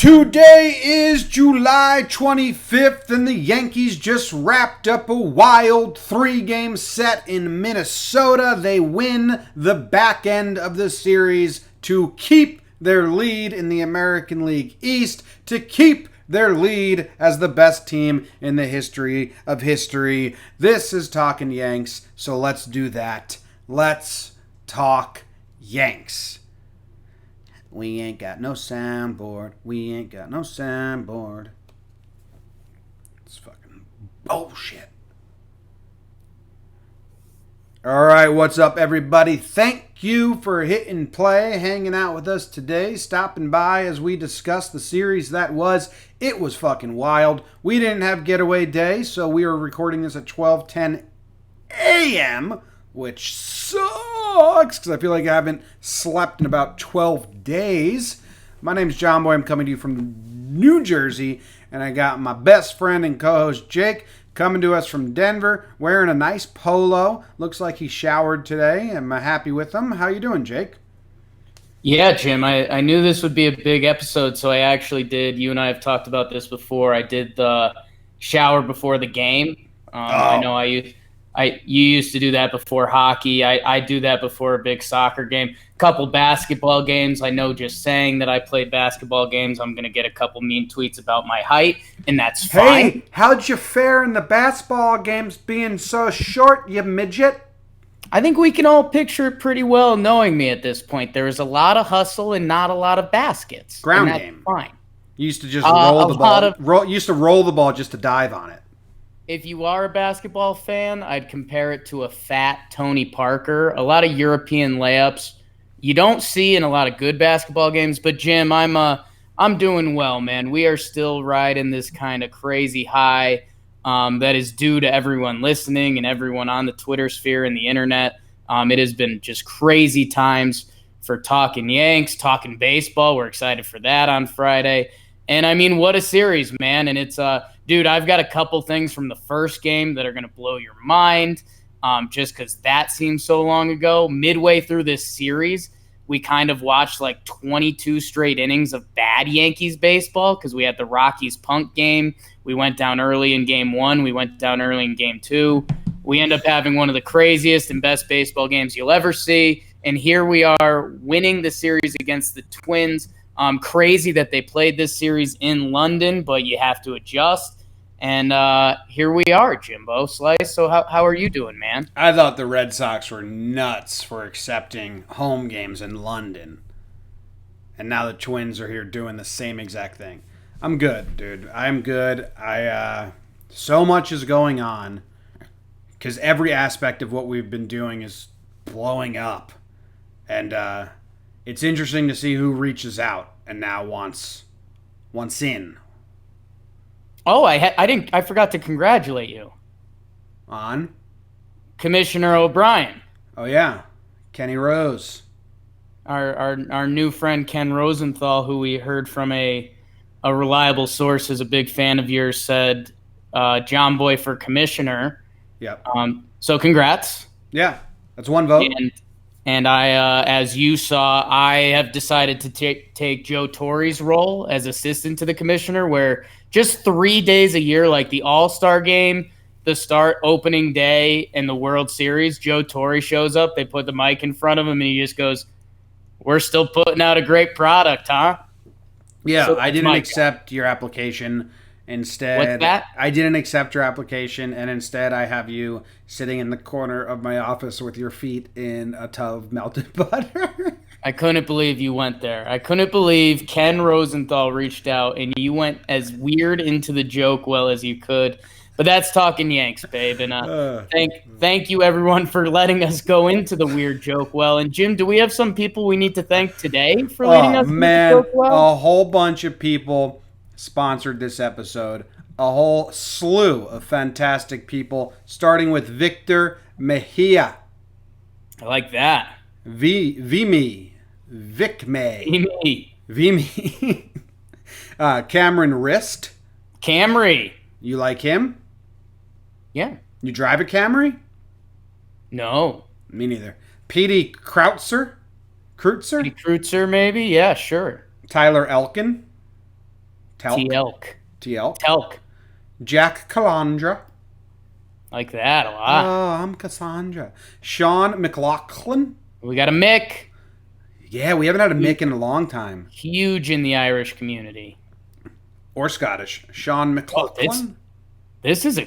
Today is July 25th, and the Yankees just wrapped up a wild 3-game set in Minnesota. They win the back end of the series to keep their lead in the American League East, to keep their lead as the best team in the history of history. This is Talkin' Yanks, so let's do that. Let's talk Yanks. We ain't got no soundboard. We ain't got no soundboard. It's fucking bullshit. Alright, what's up, everybody? Thank you for hitting play, hanging out with us today, stopping by as we discuss the series that was. It was fucking wild. We didn't have getaway day, so we are recording this at 12:10 a.m., which sucks because I feel like I haven't slept in about 12 days. My name's John Boy. I'm coming to you from New Jersey, and I got my best friend and co-host Jake coming to us from Denver, wearing a nice polo. Looks like he showered today. I'm happy with him. How you doing, Jake? Yeah, Jim, I knew this would be a big episode, so I actually did. You and I have talked about this before. I did the shower before the game. I know you used to do that before hockey. I do that before a big soccer game. Couple basketball games. I know just saying that I played basketball games, I'm going to get a couple mean tweets about my height, and that's fine. Hey, how'd you fare in the basketball games being so short, you midget? I think we can all picture it pretty well knowing me at this point. There was a lot of hustle and not a lot of baskets. Ground and that's game. Fine. You used to just roll the ball. You used to roll the ball just to dive on it. If you are a basketball fan, I'd compare it to a fat Tony Parker. A lot of European layups you don't see in a lot of good basketball games. But Jim, I'm doing well, man. We are still riding this kind of crazy high that is due to everyone listening and everyone on the Twitter sphere and the internet. It has been just crazy times for talking Yanks, talking baseball. We're excited for that on Friday. And I mean, what a series, man. And it's dude, I've got a couple things from the first game that are going to blow your mind just because that seems so long ago. Midway through this series, we kind of watched like 22 straight innings of bad Yankees baseball because we had the Rockies punk game. We went down early in game 1. We went down early in game 2. We end up having one of the craziest and best baseball games you'll ever see. And here we are winning the series against the Twins. Crazy that they played this series in London, but you have to adjust. And here we are, Jimbo Slice. So how are you doing, man? I thought the Red Sox were nuts for accepting home games in London. And now the Twins are here doing the same exact thing. I'm good, dude. I'm good. So much is going on because every aspect of what we've been doing is blowing up. And it's interesting to see who reaches out and now wants in. Oh, I forgot to congratulate you On Commissioner O'Brien. Oh yeah, Kenny Rose, our new friend Ken Rosenthal, who we heard from a reliable source is a big fan of yours, said John Boy for commissioner. Yep. So congrats. Yeah, that's one vote. And I, as you saw, I have decided to take Joe Torre's role as assistant to the commissioner, where just 3 days a year, like the All-Star game, the start opening day, and the World Series, Joe Torre shows up. They put the mic in front of him, and he just goes, "We're still putting out a great product, huh?" Yeah, so I didn't accept your application. Instead, what's that? I didn't accept your application, and instead I have you sitting in the corner of my office with your feet in a tub of melted butter. I couldn't believe you went there. I couldn't believe Ken Rosenthal reached out, and you went as weird into the joke well as you could. But that's talking Yanks, babe. And thank you, everyone, for letting us go into the weird joke well. And, Jim, do we have some people we need to thank today for leading us into the joke well? A whole bunch of people sponsored this episode. A whole slew of fantastic people, starting with Victor Mejia. I like that. Vimy. Cameron Rist. Camry. You like him? Yeah. You drive a Camry? No. Me neither. Petey Kreutzer? Petey Kreutzer, maybe? Yeah, sure. Tyler Elkin? Telk. Telk. TL. Telk. Jack Calandra. Like that a lot. Oh, I'm Cassandra. Sean McLaughlin. We got a Mick. Yeah, we haven't had a Mick in a long time. Huge in the Irish community. Or Scottish. Sean McLaughlin. This is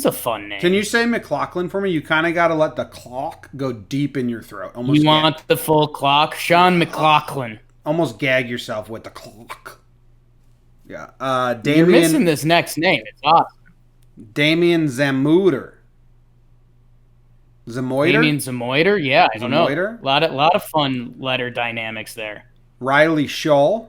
a fun name. Can you say McLaughlin for me? You kind of got to let the clock go deep in your throat. You want the full clock? Sean McLaughlin. Almost gag yourself with the clock. Yeah. You're missing this next name. It's awesome. Damian Zamuder. Zamoider? Damian Zamoider? Yeah, I don't know. Zamoider? A lot of fun letter dynamics there. Riley Scholl.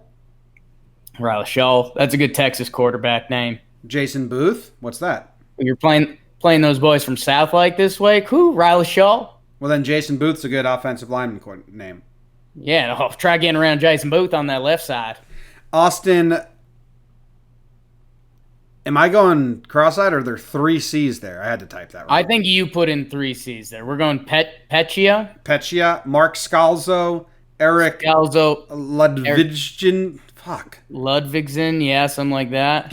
Riley Scholl. That's a good Texas quarterback name. Jason Booth. What's that? You're playing those boys from South like this way? Who? Riley Scholl? Well, then Jason Booth's a good offensive lineman name. Yeah, try getting around Jason Booth on that left side. Austin. Am I going cross-eyed or are there 3 C's there? I had to type that right. I think you put in 3 C's there. We're going Petchia. Petchia, Mark Scalzo, Eric Scalzo. Ludvigsen. Fuck. Ludvigsen, yeah, something like that.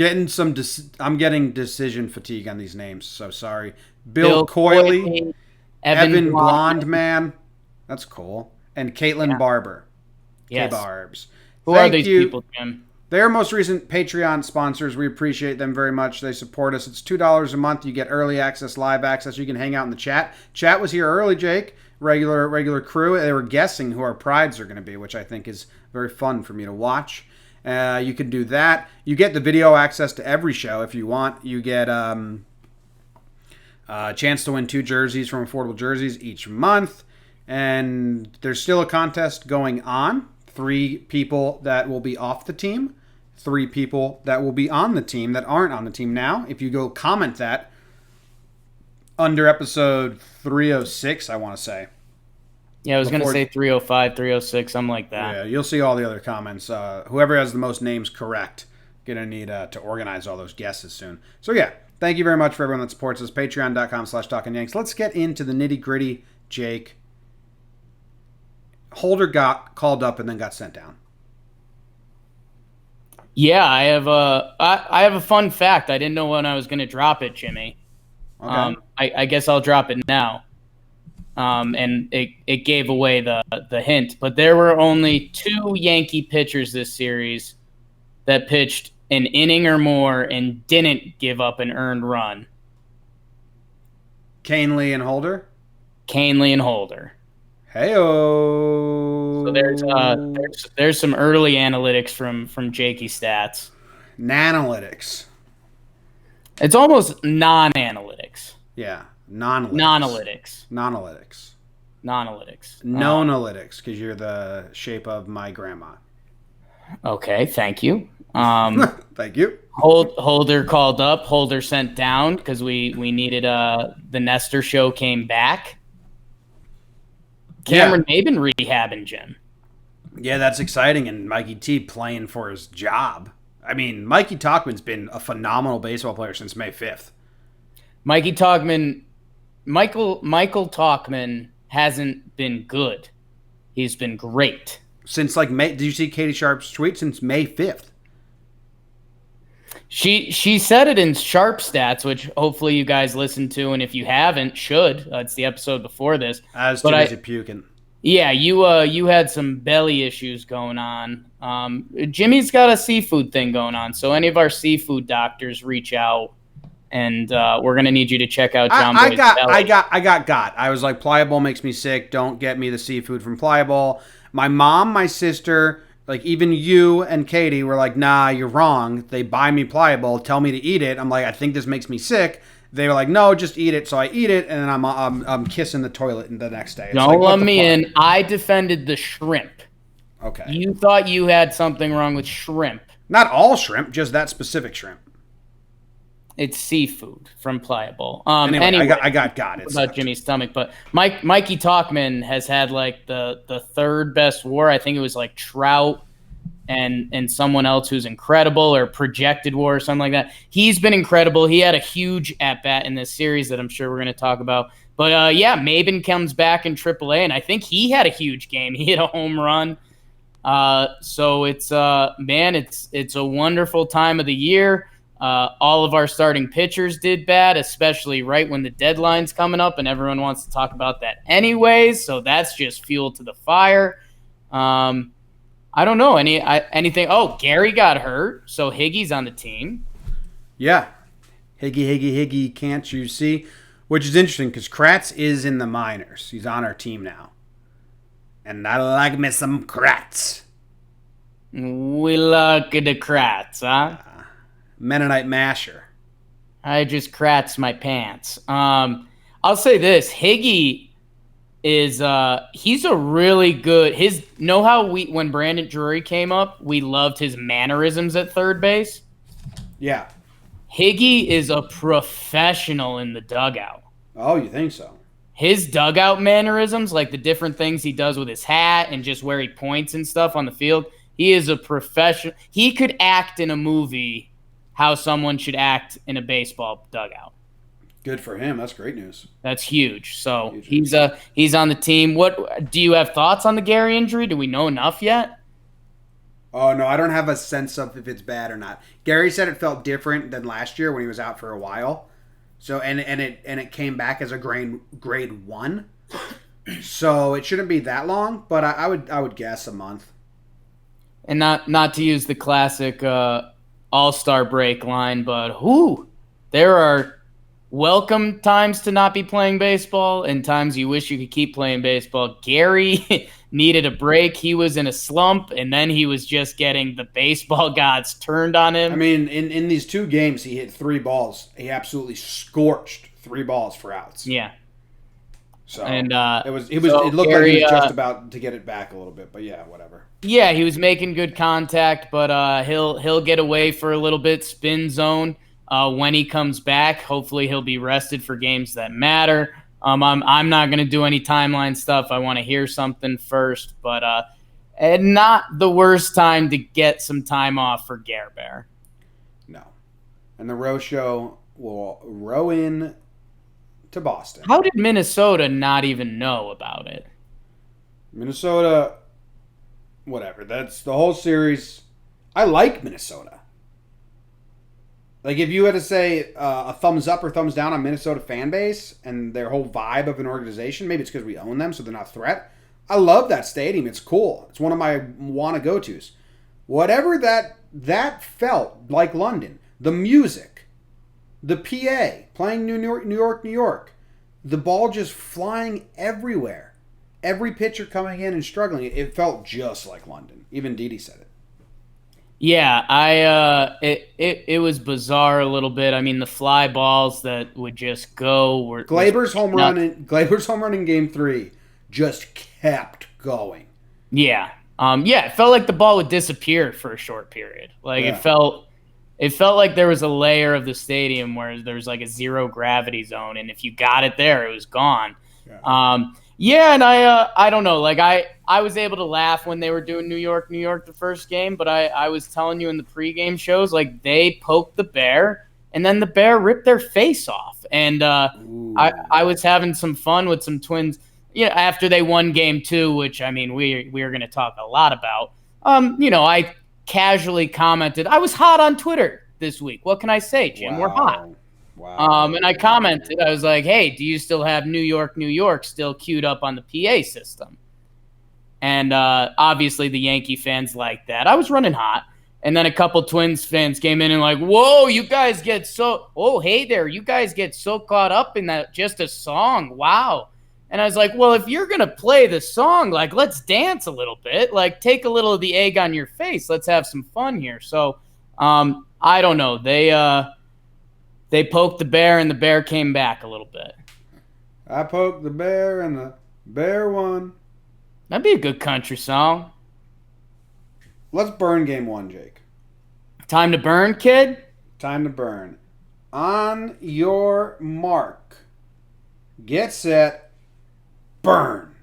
I'm getting decision fatigue on these names, so sorry. Bill Coyley, Evan Blondman. That's cool. And Caitlin Barber. Yes. K-Barbs. Who are these people, Jim? They are most recent Patreon sponsors. We appreciate them very much. They support us. It's $2 a month. You get early access, live access. You can hang out in the chat. Chat was here early, Jake. Regular crew. They were guessing who our prides are going to be, which I think is very fun for me to watch. You can do that. You get the video access to every show if you want. You get a chance to win 2 jerseys from Affordable Jerseys each month. And there's still a contest going on. 3 people that will be off the team. 3 people that will be on the team that aren't on the team now. If you go comment that under episode 306, I want to say. Yeah, I was going to say 305, 306, something like that. Yeah, you'll see all the other comments. Whoever has the most names correct, going to need to organize all those guesses soon. So yeah, thank you very much for everyone that supports us. Patreon.com/TalkinYanks. Let's get into the nitty gritty, Jake. Holder got called up and then got sent down. Yeah, I have a fun fact. I didn't know when I was going to drop it, Jimmy. Okay. I guess I'll drop it now. And it gave away the hint. But there were only 2 Yankee pitchers this series that pitched an inning or more and didn't give up an earned run. Canely and Holder? Canely and Holder. Hey-o. So there's some early analytics from Jakey Stats. Nanalytics. It's almost non-analytics. Yeah, non-analytics. Non-analytics. Non-analytics. No-analytics, because you're the shape of my grandma. Okay, thank you. Thank you. Holder called up. Holder sent down because we needed the Nestor show came back. Cameron Maben rehabbing, Jim. Yeah, that's exciting. And Mikey T playing for his job. I mean, Mikey Talkman's been a phenomenal baseball player since May 5th. Michael Talkman hasn't been good. He's been great. Since May. Did you see Katie Sharp's tweet? Since May 5th. She said it in Sharp Stats, which hopefully you guys listened to, and if you haven't, should. It's the episode before this. I was too busy puking. Yeah, you had some belly issues going on. Jimmy's got a seafood thing going on, so any of our seafood doctors reach out, and we're gonna need you to check out John Boy's belly. I got. I was like, Pliable makes me sick. Don't get me the seafood from Pliable. My mom, my sister. Like, even you and Katie were like, nah, you're wrong. They buy me Pliable, tell me to eat it. I'm like, I think this makes me sick. They were like, no, just eat it. So I eat it, and then I'm kissing the toilet the next day. It's Don't let me in. I defended the shrimp. Okay. You thought you had something wrong with shrimp. Not all shrimp, just that specific shrimp. It's seafood from Pliable. Anyway, I got it. About Jimmy's stomach, but Mikey Talkman has had like the third best WAR. I think it was like Trout and someone else who's incredible, or projected WAR or something like that. He's been incredible. He had a huge at bat in this series that I'm sure we're going to talk about. But yeah, Maben comes back in AAA, and I think he had a huge game. He hit a home run. So it's man, it's a wonderful time of the year. All of our starting pitchers did bad, especially right when the deadline's coming up, and everyone wants to talk about that anyways. So that's just fuel to the fire. I don't know anything. Oh, Gary got hurt, so Higgy's on the team. Yeah. Higgy, can't you see? Which is interesting because Kratz is in the minors. He's on our team now. And I like me some Kratz. We like the Kratz, huh? Mennonite Masher. I just Kratz my pants. I'll say this. Higgy is he's a really good know how when Brandon Drury came up, we loved his mannerisms at third base. Yeah. Higgy is a professional in the dugout. Oh, you think so? His dugout mannerisms, like the different things he does with his hat and just where he points and stuff on the field, he is a professional. He could act in a movie how someone should act in a baseball dugout. Good for him. That's great news. That's huge. So he's on the team. What do you have thoughts on the Gary injury? Do we know enough yet? Oh no, I don't have a sense of if it's bad or not. Gary said it felt different than last year when he was out for a while. So and it came back as a grade 1. So it shouldn't be that long, but I would guess a month. And not to use the classic All-Star break line, but there are welcome times to not be playing baseball and times you wish you could keep playing baseball. Gary needed a break. He was in a slump, and then he was just getting the baseball gods turned on him. I mean, in these 2 games, he hit 3 balls. He absolutely scorched 3 balls for outs. Yeah. So and it looked Gary, like he was just about to get it back a little bit, but yeah, whatever. Yeah, he was making good contact, but he'll get away for a little bit, spin zone. When he comes back, hopefully he'll be rested for games that matter. I'm not going to do any timeline stuff. I want to hear something first, but and not the worst time to get some time off for Gare Bear. No. And the Row Show will row in to Boston. How did Minnesota not even know about it? Minnesota, whatever. That's the whole series. I like Minnesota. Like, if you had to say a thumbs up or thumbs down on Minnesota fan base and their whole vibe of an organization, maybe it's because we own them, so they're not a threat. I love that stadium. It's cool. It's one of my want-to-go-tos. Whatever that felt like London. The music. The PA. Playing New York. The ball just flying everywhere. Every pitcher coming in and struggling. It felt just like London. Even Didi said it. Yeah, it was bizarre a little bit. I mean, the fly balls that would just go were Glaber's home run in Game 3 just kept going. Yeah, it felt like the ball would disappear for a short period. Like it felt like there was a layer of the stadium where there was like a zero gravity zone, and if you got it there, it was gone. Yeah. And I don't know. Like I was able to laugh when they were doing New York the first game, but I was telling you in the pregame shows, like they poked the Bear, and then the Bear ripped their face off. And I was having some fun with some Twins. After they won Game 2, which I mean we are going to talk a lot about. I casually commented, I was hot on Twitter this week. What can I say, Jim? Wow. We're hot. Wow. And I commented, I was like, hey, do you still have New York still queued up on the PA system? And obviously the Yankee fans liked that. I was running hot. And then a couple Twins fans came in and like, whoa, you guys get hey there, you guys get so caught up in that just a song. Wow. And I was like, well, if you're going to play the song, like, let's dance a little bit. Like, take a little of the egg on your face. Let's have some fun here. So, I don't know. They poked the Bear, and the Bear came back a little bit. I poked the Bear, and the Bear won. That'd be a good country song. Let's burn Game 1, Jake. Time to burn, kid? Time to burn. On your mark. Get set. Burn.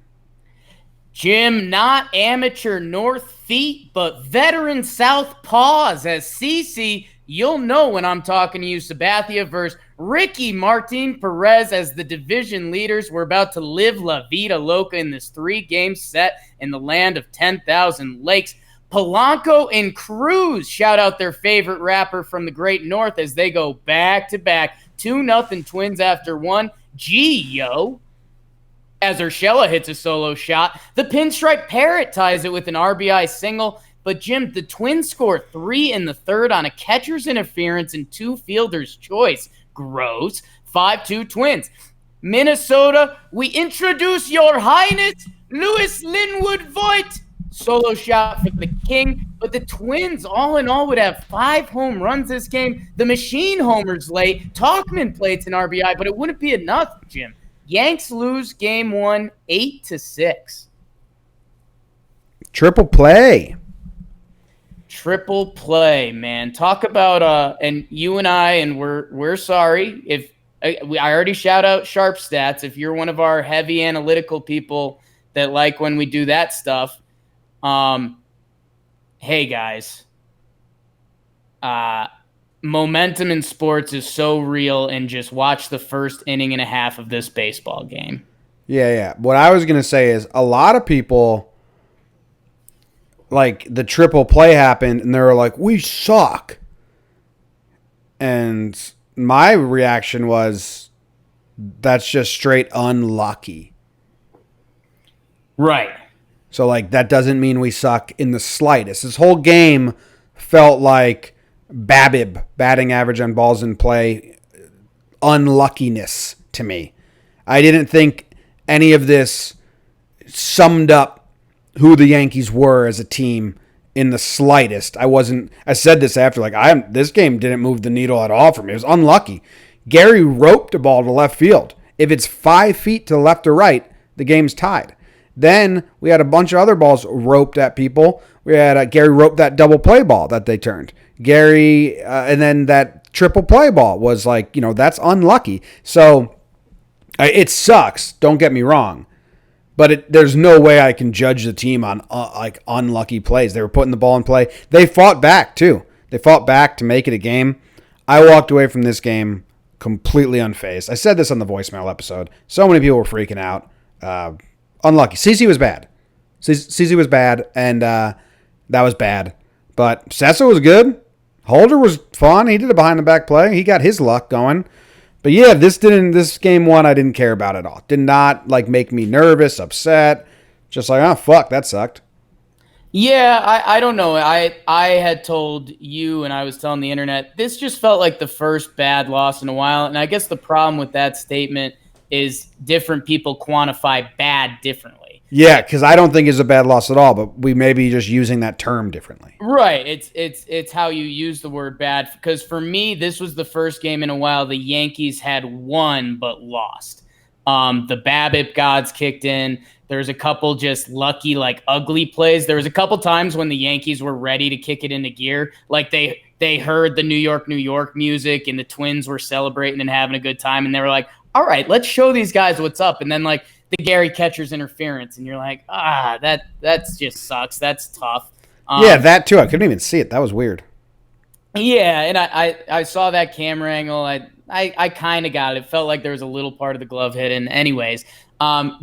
Jim, not amateur north feet, but veteran south paws as CeCe you'll know when I'm talking to you. Sabathia versus Ricky Martin Perez as the division leaders. We're about to live La Vida Loca in this 3-game set in the land of 10,000 lakes. Polanco and Cruz shout out their favorite rapper from the Great North as they go back-to-back. 2-0 Twins after one. Gio as Urshela hits a solo shot. The Pinstripe Parrot ties it with an RBI single. But, Jim, the Twins score 3 in the third on a catcher's interference and 2 fielders' choice. Gross. 5-2 Twins. Minnesota, we introduce your highness, Louis Linwood Voigt. Solo shot for the King. But the Twins, all in all, would have 5 home runs this game. The machine homers late. Tauchman plates an RBI, but it wouldn't be enough, Jim. Yanks lose game 1, 8-6. Triple play. Triple play, man. Talk about and you and I, and we're sorry if I already shout out Sharp Stats. If you're one of our heavy analytical people that like when we do that stuff, hey guys, momentum in sports is so real, and just watch the first inning and a half of this baseball game. Yeah. What I was gonna say is a lot of people. Like, the triple play happened, and they were like, we suck. And my reaction was, that's just straight unlucky. Right. So, like, that doesn't mean we suck in the slightest. This whole game felt like BABIP, batting average on balls in play, unluckiness to me. I didn't think any of this summed up who the Yankees were as a team in the slightest. I said this after, like, this game didn't move the needle at all for me. It was unlucky. Gary roped a ball to left field. If it's 5 feet to left or right, the game's tied. Then we had a bunch of other balls roped at people. We had Gary roped that double play ball that they turned. And then that triple play ball was like, that's unlucky. So it sucks. Don't get me wrong. But there's no way I can judge the team on unlucky plays. They were putting the ball in play. They fought back too. They fought back to make it a game. I walked away from this game completely unfazed. I said this on the voicemail episode. So many people were freaking out. Unlucky. CC was bad. CC was bad, and that was bad. But Sessa was good. Holder was fun. He did a behind the back play. He got his luck going. But yeah, this game 1 I didn't care about at all. Did not make me nervous, upset. Just like, oh fuck, that sucked. Yeah, I don't know. I had told you, and I was telling the internet, this just felt like the first bad loss in a while. And I guess the problem with that statement is different people quantify bad differently. Yeah, because I don't think it's a bad loss at all, but we may be just using that term differently. Right. It's how you use the word bad. Because for me, this was the first game in a while the Yankees had won but lost. The BABIP gods kicked in. There's a couple just lucky, ugly plays. There was a couple times when the Yankees were ready to kick it into gear. Like they heard the New York music, and the Twins were celebrating and having a good time. And they were like, all right, let's show these guys what's up. And then, the Gary catcher's interference, and you're like, that just sucks. That's tough. Yeah, that too. I couldn't even see it. That was weird. Yeah, and I saw that camera angle. I kind of got it. It felt like there was a little part of the glove hidden. Anyways,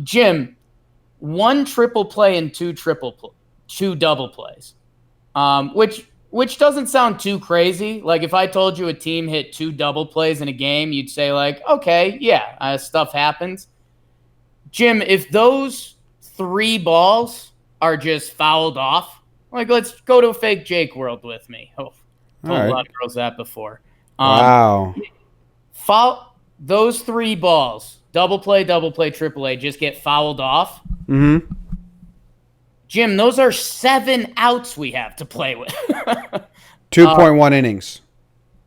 Jim, 1 triple play and 2 double plays, which doesn't sound too crazy. Like, if I told you a team hit 2 double plays in a game, you'd say, okay, yeah, stuff happens. Jim, if those 3 balls are just fouled off, let's go to a fake Jake world with me. Oh, told a lot of girls that before. Wow. Those 3 balls, double play, triple A, just get fouled off. Mm-hmm. Jim, those are 7 outs we have to play with. 2.1 innings.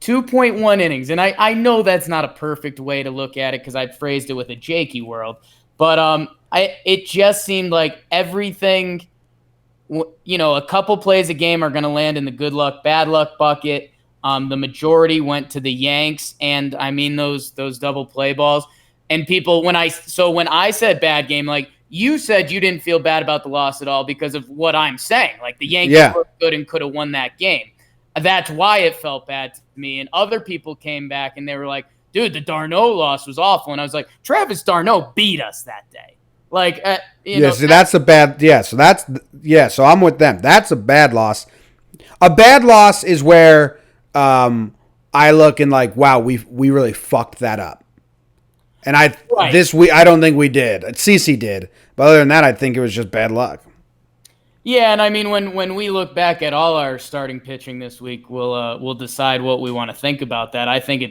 2.1 innings. And I know that's not a perfect way to look at it because I phrased it with a Jakey world. But it just seemed like everything, a couple plays a game are going to land in the good luck, bad luck bucket. The majority went to the Yanks, and I mean those double play balls. And people, when I said bad game, you said you didn't feel bad about the loss at all because of what I'm saying. The Yankees were good and could have won that game. that's why it felt bad to me. And other people came back and they were like, dude, the d'Arnaud loss was awful. And I was like, Travis d'Arnaud beat us that day. Like, see, that's a bad. So I'm with them. That's a bad loss. A bad loss is where I look and like, wow, we really fucked that up. And I don't think we did. CC did, but other than that, I think it was just bad luck. Yeah, and I mean, when we look back at all our starting pitching this week, we'll decide what we want to think about that. I think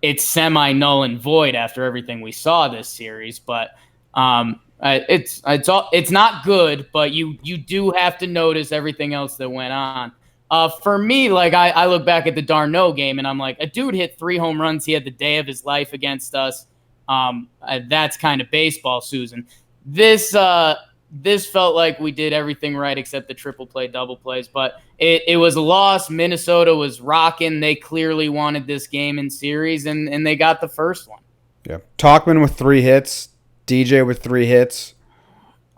it's semi null and void after everything we saw this series, but it's not good. But you do have to notice everything else that went on. For me, like I look back at the d'Arnaud game and I'm like, a dude hit 3 home runs. He had the day of his life against us. That's kind of baseball, Susan. This felt like we did everything right except the triple play, double plays. But it was a loss. Minnesota was rocking. They clearly wanted this game in series, and they got the first one. Yeah. Tauchman with 3 hits. DJ with 3 hits.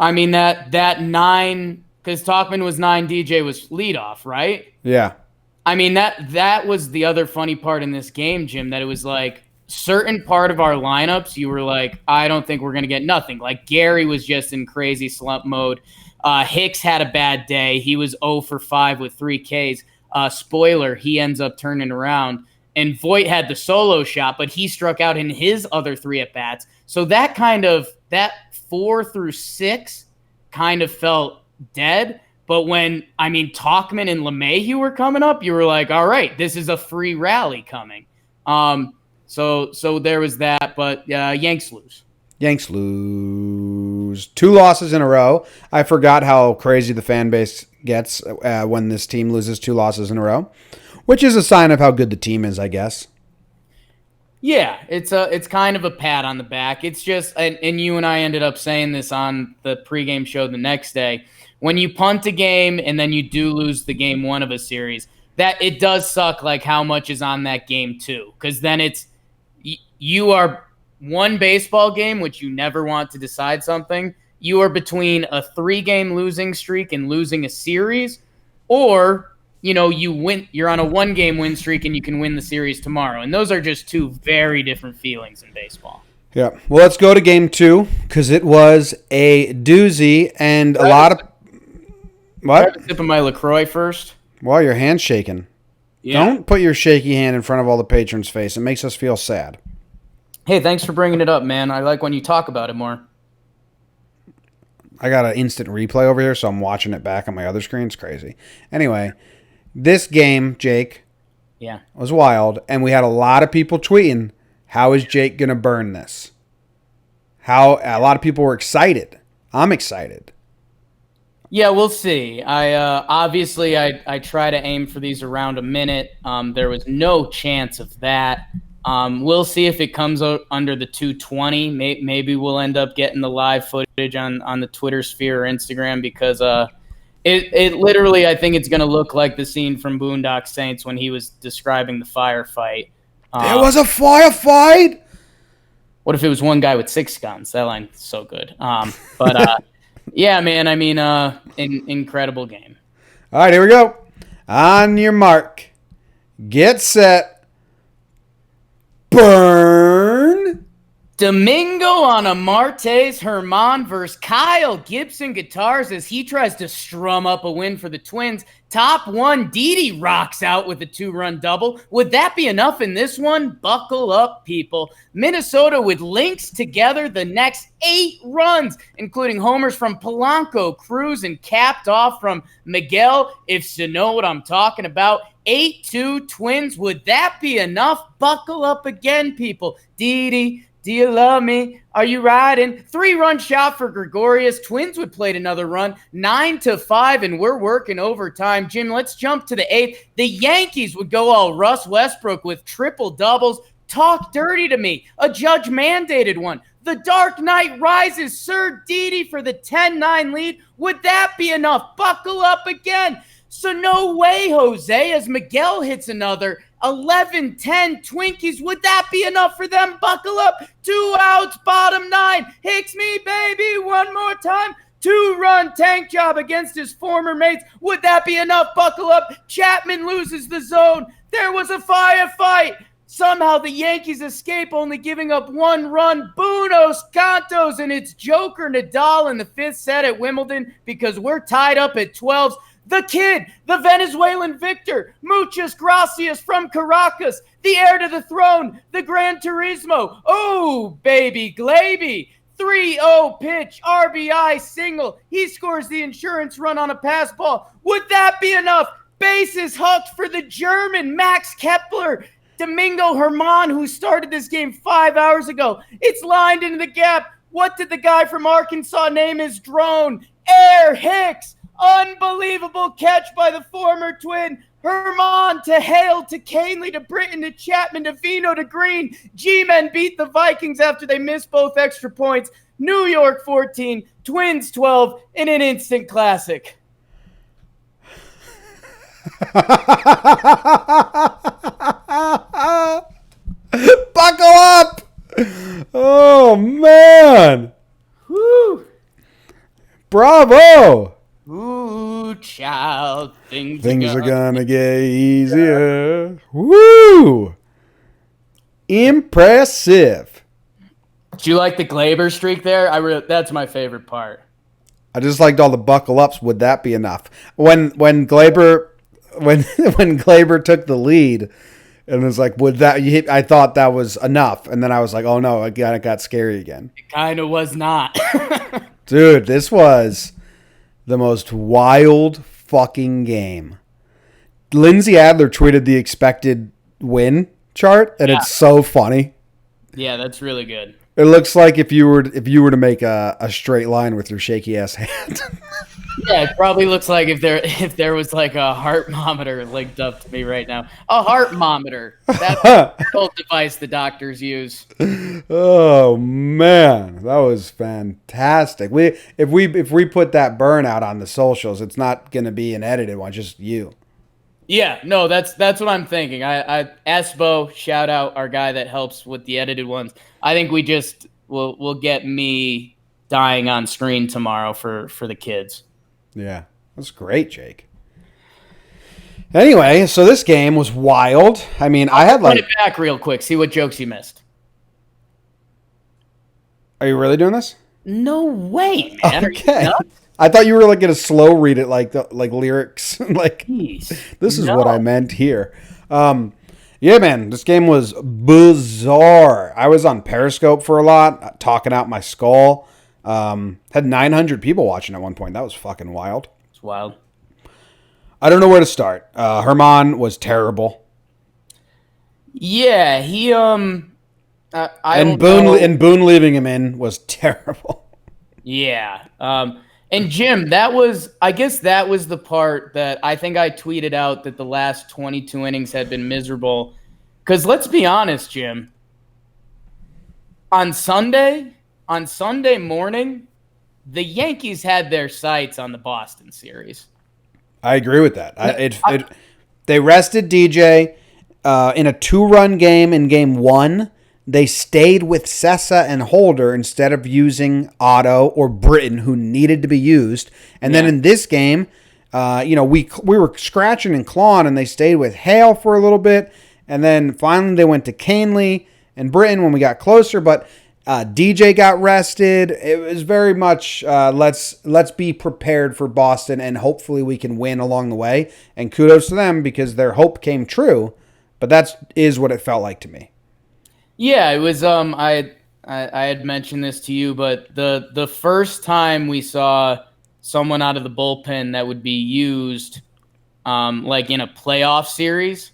I mean, that 9, because Tauchman was 9, DJ was leadoff, right? Yeah. I mean, that was the other funny part in this game, Jim, that it was like, certain part of our lineups, you were like, I don't think we're going to get nothing. Like Gary was just in crazy slump mode. Hicks had a bad day. He was 0 for 5 with 3 Ks. Spoiler, he ends up turning around. And Voit had the solo shot, but he struck out in his other 3 at-bats. So that 4 through 6 kind of felt dead. But when, Tauchman and LeMahieu were coming up, you were like, all right, this is a free rally coming. So there was that, but Yanks lose. Yanks lose. 2 losses in a row. I forgot how crazy the fan base gets when this team loses 2 losses in a row, which is a sign of how good the team is, I guess. Yeah, it's kind of a pat on the back. It's just, and you and I ended up saying this on the pregame show the next day. When you punt a game and then you do lose the game 1 of a series, that it does suck. Like how much is on that game 2? Because then you are one baseball game, which you never want to decide something. You are between a 3-game losing streak and losing a series, or, you win, you're on a 1-game win streak and you can win the series tomorrow. And those are just 2 very different feelings in baseball. Yeah. Well, let's go to game 2 because it was a doozy and a lot of what? I'm sipping my LaCroix first. Well, your hand's shaking. Yeah. Don't put your shaky hand in front of all the patrons' face. It makes us feel sad. Hey, thanks for bringing it up, man. I like when you talk about it more. I got an instant replay over here, so I'm watching it back on my other screen. It's crazy. Anyway, this game, Jake, was wild, and we had a lot of people tweeting, how is Jake going to burn this? A lot of people were excited. I'm excited. Yeah, we'll see. Obviously I try to aim for these around a minute. There was no chance of that. We'll see if it comes under the 220. Maybe we'll end up getting the live footage on the Twitter sphere or Instagram because it literally, I think it's going to look like the scene from Boondock Saints when he was describing the firefight. There was a firefight? What if it was one guy with 6 guns? That line's so good. Yeah, man, incredible game. All right, here we go. On your mark, get set, burn. Domingo on a Martes Herman versus Kyle Gibson guitars as he tries to strum up a win for the Twins. Top 1, Didi rocks out with a 2-run double. Would that be enough in this one? Buckle up, people. Minnesota with links together the next 8 runs, including homers from Polanco, Cruz, and capped off from Miguel, if you know what I'm talking about. 8-2 Twins. Would that be enough? Buckle up again, people. Didi. Do you love me? Are you riding? 3-run shot for Gregorius. Twins would play another run. 9-5, and we're working overtime. Jim, let's jump to the 8th. The Yankees would go all Russ Westbrook with triple doubles. Talk dirty to me. A judge-mandated one. The Dark Knight rises. Sir Didi for the 10-9 lead. Would that be enough? Buckle up again. So no way, Jose, as Miguel hits another 11-10 Twinkies. Would that be enough for them? Buckle up. 2 outs, bottom 9. Hicks me, baby, one more time. 2 2-run tank job against his former mates. Would that be enough? Buckle up. Chapman loses the zone. There was a firefight. Somehow the Yankees escape, only giving up 1 run. Buenos Cantos, and it's Joker Nadal in the 5th set at Wimbledon because we're tied up at 12s. The kid, the Venezuelan victor, muchas gracias from Caracas, the heir to the throne, the Gran Turismo. Oh, baby Glaby. 3-0 pitch, RBI single. He scores the insurance run on a pass ball. Would that be enough? Bases hooked for the German, Max Kepler. Domingo Herman, who started this game 5 hours ago. It's lined into the gap. What did the guy from Arkansas name his drone? Air Hicks. Unbelievable catch by the former Twin. Herman to Hale to Canely to Britton to Chapman to Vino to Green. G-Men beat the Vikings after they missed both extra points. New York 14, Twins 12 in an instant classic. Buckle up! Oh, man. Woo! Bravo! Ooh, child, things are gonna get easier. Woo! Impressive. Do you like the Glaber streak there? That's my favorite part. I just liked all the buckle ups. Would that be enough? When Glaber when Glaber took the lead and was like, would that? I thought that was enough, and then I was like, oh no, it got scary again. It kind of was not. Dude, this was the most wild fucking game. Lindsay Adler tweeted the expected win chart, and it's so funny. Yeah, that's really good. It looks like if you were to make a straight line with your shaky ass hand. Yeah, it probably looks like if there was like a heartmometer linked up to me right now. A heartmometer. That's the old device the doctors use. Oh man, that was fantastic. If we put that burnout on the socials, it's not going to be an edited one, just you. Yeah, no, that's what I'm thinking. I Esbo, shout out our guy that helps with the edited ones. I think we'll get me dying on screen tomorrow for the kids. Yeah, that's great, Jake. Anyway, so this game was wild. I mean, I had like... Run it back real quick. See what jokes you missed. Are you really doing this? No way, man. Okay. I thought you were like going to slow read it like lyrics. Like, Jeez. This is what I meant here. Yeah, man, this game was bizarre. I was on Periscope for a lot, talking out my skull. Had 900 people watching at one point. That was fucking wild. It's wild. I don't know where to start. Herman was terrible. Yeah, he and Boone leaving him in was terrible. Yeah. And Jim, I guess that was the part that I think I tweeted out that the last 22 innings had been miserable. Because let's be honest, Jim. On Sunday morning, the Yankees had their sights on the Boston series. I agree with that. They rested DJ in a 2-run game in game 1. They stayed with Sessa and Holder instead of using Otto or Britton, who needed to be used. And then in this game, we were scratching and clawing, and they stayed with Hale for a little bit. And then finally they went to Canely and Britton when we got closer. But DJ got rested. It was very much let's be prepared for Boston, and hopefully we can win along the way. And kudos to them because their hope came true. But that is what it felt like to me. Yeah, it was. I had mentioned this to you, but the first time we saw someone out of the bullpen that would be used, like in a playoff series,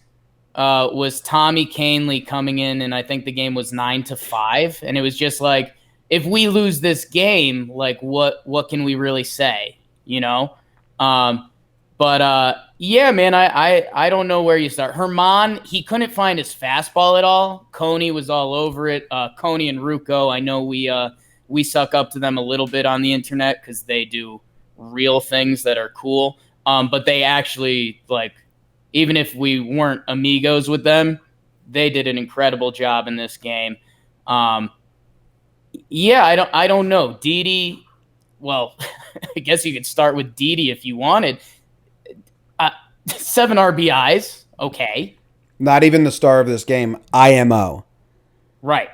was Tommy Canely coming in, and I think the game was 9-5, and it was just like, if we lose this game, like what can we really say, you know? Yeah, man, I don't know where you start. Herman, he couldn't find his fastball at all. Coney was all over it. Coney and Rucco, I know we suck up to them a little bit on the internet because they do real things that are cool. But they actually, like, even if we weren't amigos with them, they did an incredible job in this game. Yeah, I don't know. Didi, well, I guess you could start with Didi if you wanted. 7 RBIs, okay. Not even the star of this game, IMO. Right.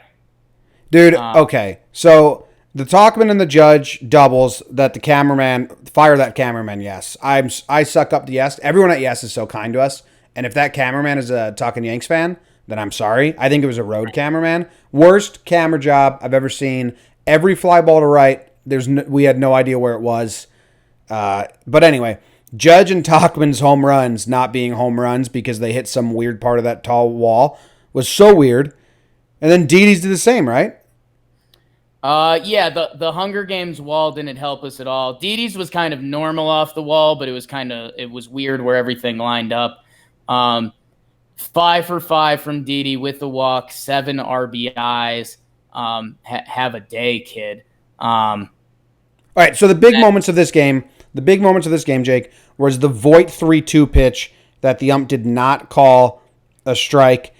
Dude, okay. So the Talkman and the Judge doubles that the cameraman, fire that cameraman, yes. I suck up to Yes. Everyone at Yes is so kind to us. And if that cameraman is a Talkin' Yanks fan, then I'm sorry. I think it was a road cameraman. Worst camera job I've ever seen. Every fly ball to right, we had no idea where it was. But anyway, Judge and Talkman's home runs not being home runs because they hit some weird part of that tall wall was so weird. And then Didi's did the same, right? Yeah, the Hunger Games wall didn't help us at all. Didi's was kind of normal off the wall, but it was weird where everything lined up. 5 for 5 from Didi with the walk, 7 RBIs. Have a day, kid. All right, so the big moments of this game, Jake, was the Voit 3-2 pitch that the ump did not call a strike.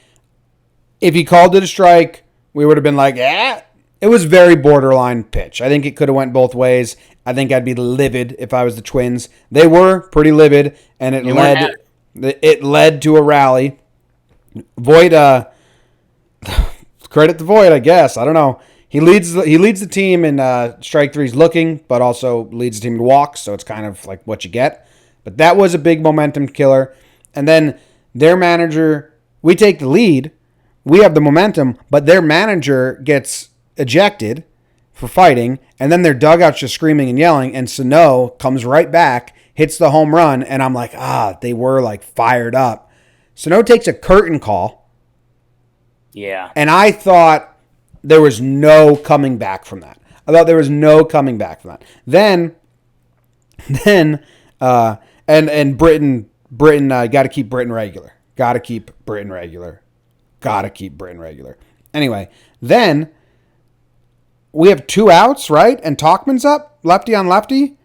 If he called it a strike, we would have been like, It was very borderline pitch. I think it could have went both ways. I think I'd be livid if I was the Twins. They were pretty livid, and it led to a rally. Voit, credit to Voit, I guess. I don't know. He leads the team in strike threes looking, but also leads the team in walks, so it's kind of like what you get. But that was a big momentum killer. And then their manager, we take the lead. We have the momentum, but their manager gets ejected for fighting, and then their dugout's just screaming and yelling, and Sano comes right back, hits the home run, and I'm like, they were like fired up. Sano takes a curtain call. Yeah. And I thought there was no coming back from that. Then and Britain got to keep Britain regular. Anyway, then we have 2 outs, right? And Talkman's up, lefty on lefty.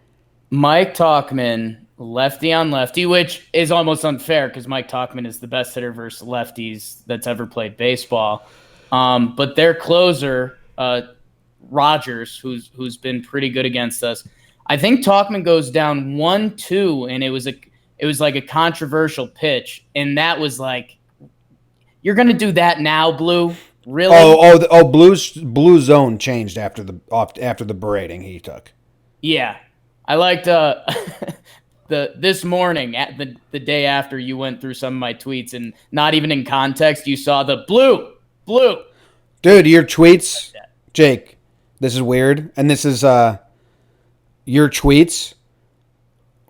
Mike Talkman, lefty on lefty, which is almost unfair because Mike Talkman is the best hitter versus lefties that's ever played baseball. But their closer, Rogers, who's been pretty good against us, I think Talkman goes down 1-2, and it was like a controversial pitch, and that was like, you're gonna do that now, Blue? Really? Blue zone changed after the berating he took. Yeah, I liked this morning at the day after you went through some of my tweets, and not even in context, you saw the blue. Dude, your tweets, Jake. This is weird, and this is your tweets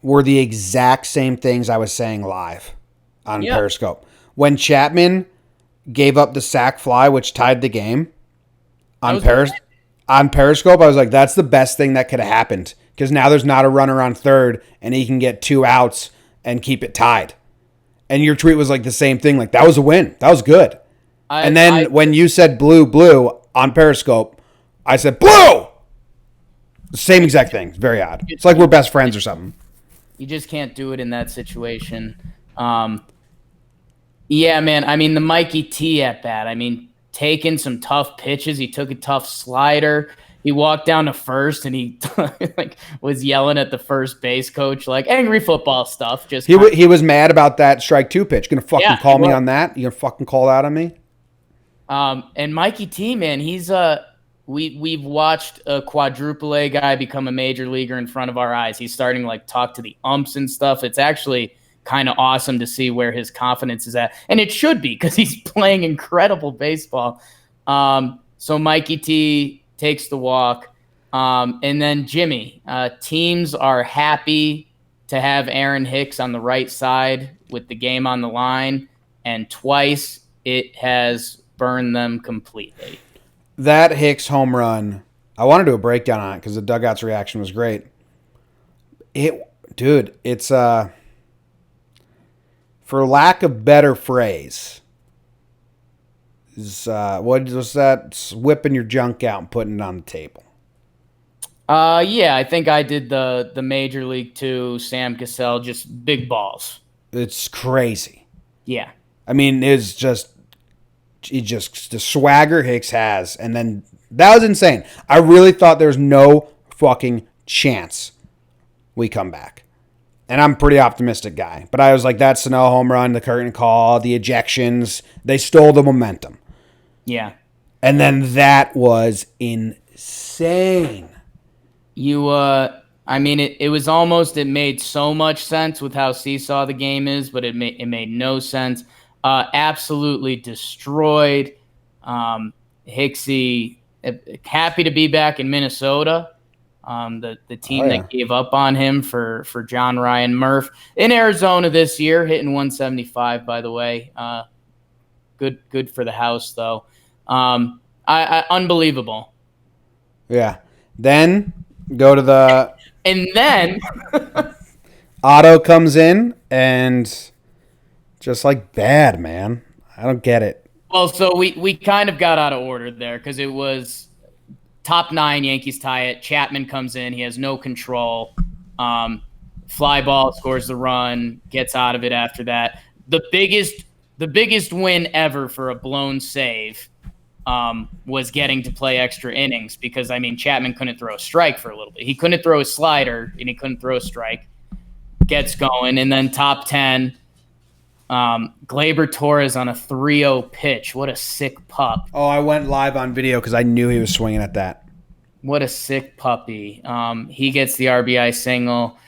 were the exact same things I was saying live on Periscope when Chapman gave up the sac fly, which tied the game on Periscope. I was like, that's the best thing that could have happened because now there's not a runner on third and he can get 2 outs and keep it tied. And your tweet was like the same thing. Like, that was a win. That was good. And then when you said blue on Periscope, I said blue. Same exact thing. It's very odd. It's like we're best friends or something. You just can't do it in that situation. Yeah, man. I mean, the Mikey T at bat. I mean, taking some tough pitches. He took a tough slider. He walked down to first, and he was yelling at the first base coach, like angry football stuff. He was mad about that strike 2 pitch. Gonna fucking call me on that? You gonna fucking call out on me? And Mikey T, man, he's we've watched a quadruple A guy become a major leaguer in front of our eyes. He's starting to talk to the umps and stuff. It's actually kind of awesome to see where his confidence is at. And it should be because he's playing incredible baseball. So Mikey T takes the walk. And then Jimmy, teams are happy to have Aaron Hicks on the right side with the game on the line. And twice it has burned them completely. That Hicks home run, I want to do a breakdown on it because the dugout's reaction was great. It's for lack of better phrase, what was that? It's whipping your junk out and putting it on the table. Yeah, I think I did the Major League 2 Sam Cassell, just big balls. It's crazy. Yeah. I mean, it's just the swagger Hicks has, and then that was insane. I really thought there was no fucking chance we come back. And I'm a pretty optimistic guy. But I was like, that Sano home run, the curtain call, the ejections, they stole the momentum. Yeah. And then that was insane. It was almost, it made so much sense with how seesaw the game is, but it made no sense. Absolutely destroyed. Hicksy, happy to be back in Minnesota. The team that gave up on him for John Ryan Murph in Arizona this year, hitting 175, by the way. Good for the house, though. Unbelievable. Yeah. Then go to the... And then... Otto comes in and just like bad, man. I don't get it. Well, so we kind of got out of order there because it was top 9, Yankees tie it. Chapman comes in. He has no control. Fly ball, scores the run, gets out of it after that. The biggest win ever for a blown save was getting to play extra innings because, Chapman couldn't throw a strike for a little bit. He couldn't throw a slider, and he couldn't throw a strike. Gets going, and then top 10, Gleyber Torres on a 3-0 pitch. What a sick pup. Oh, I went live on video because I knew he was swinging at that. What a sick puppy. He gets the RBI single,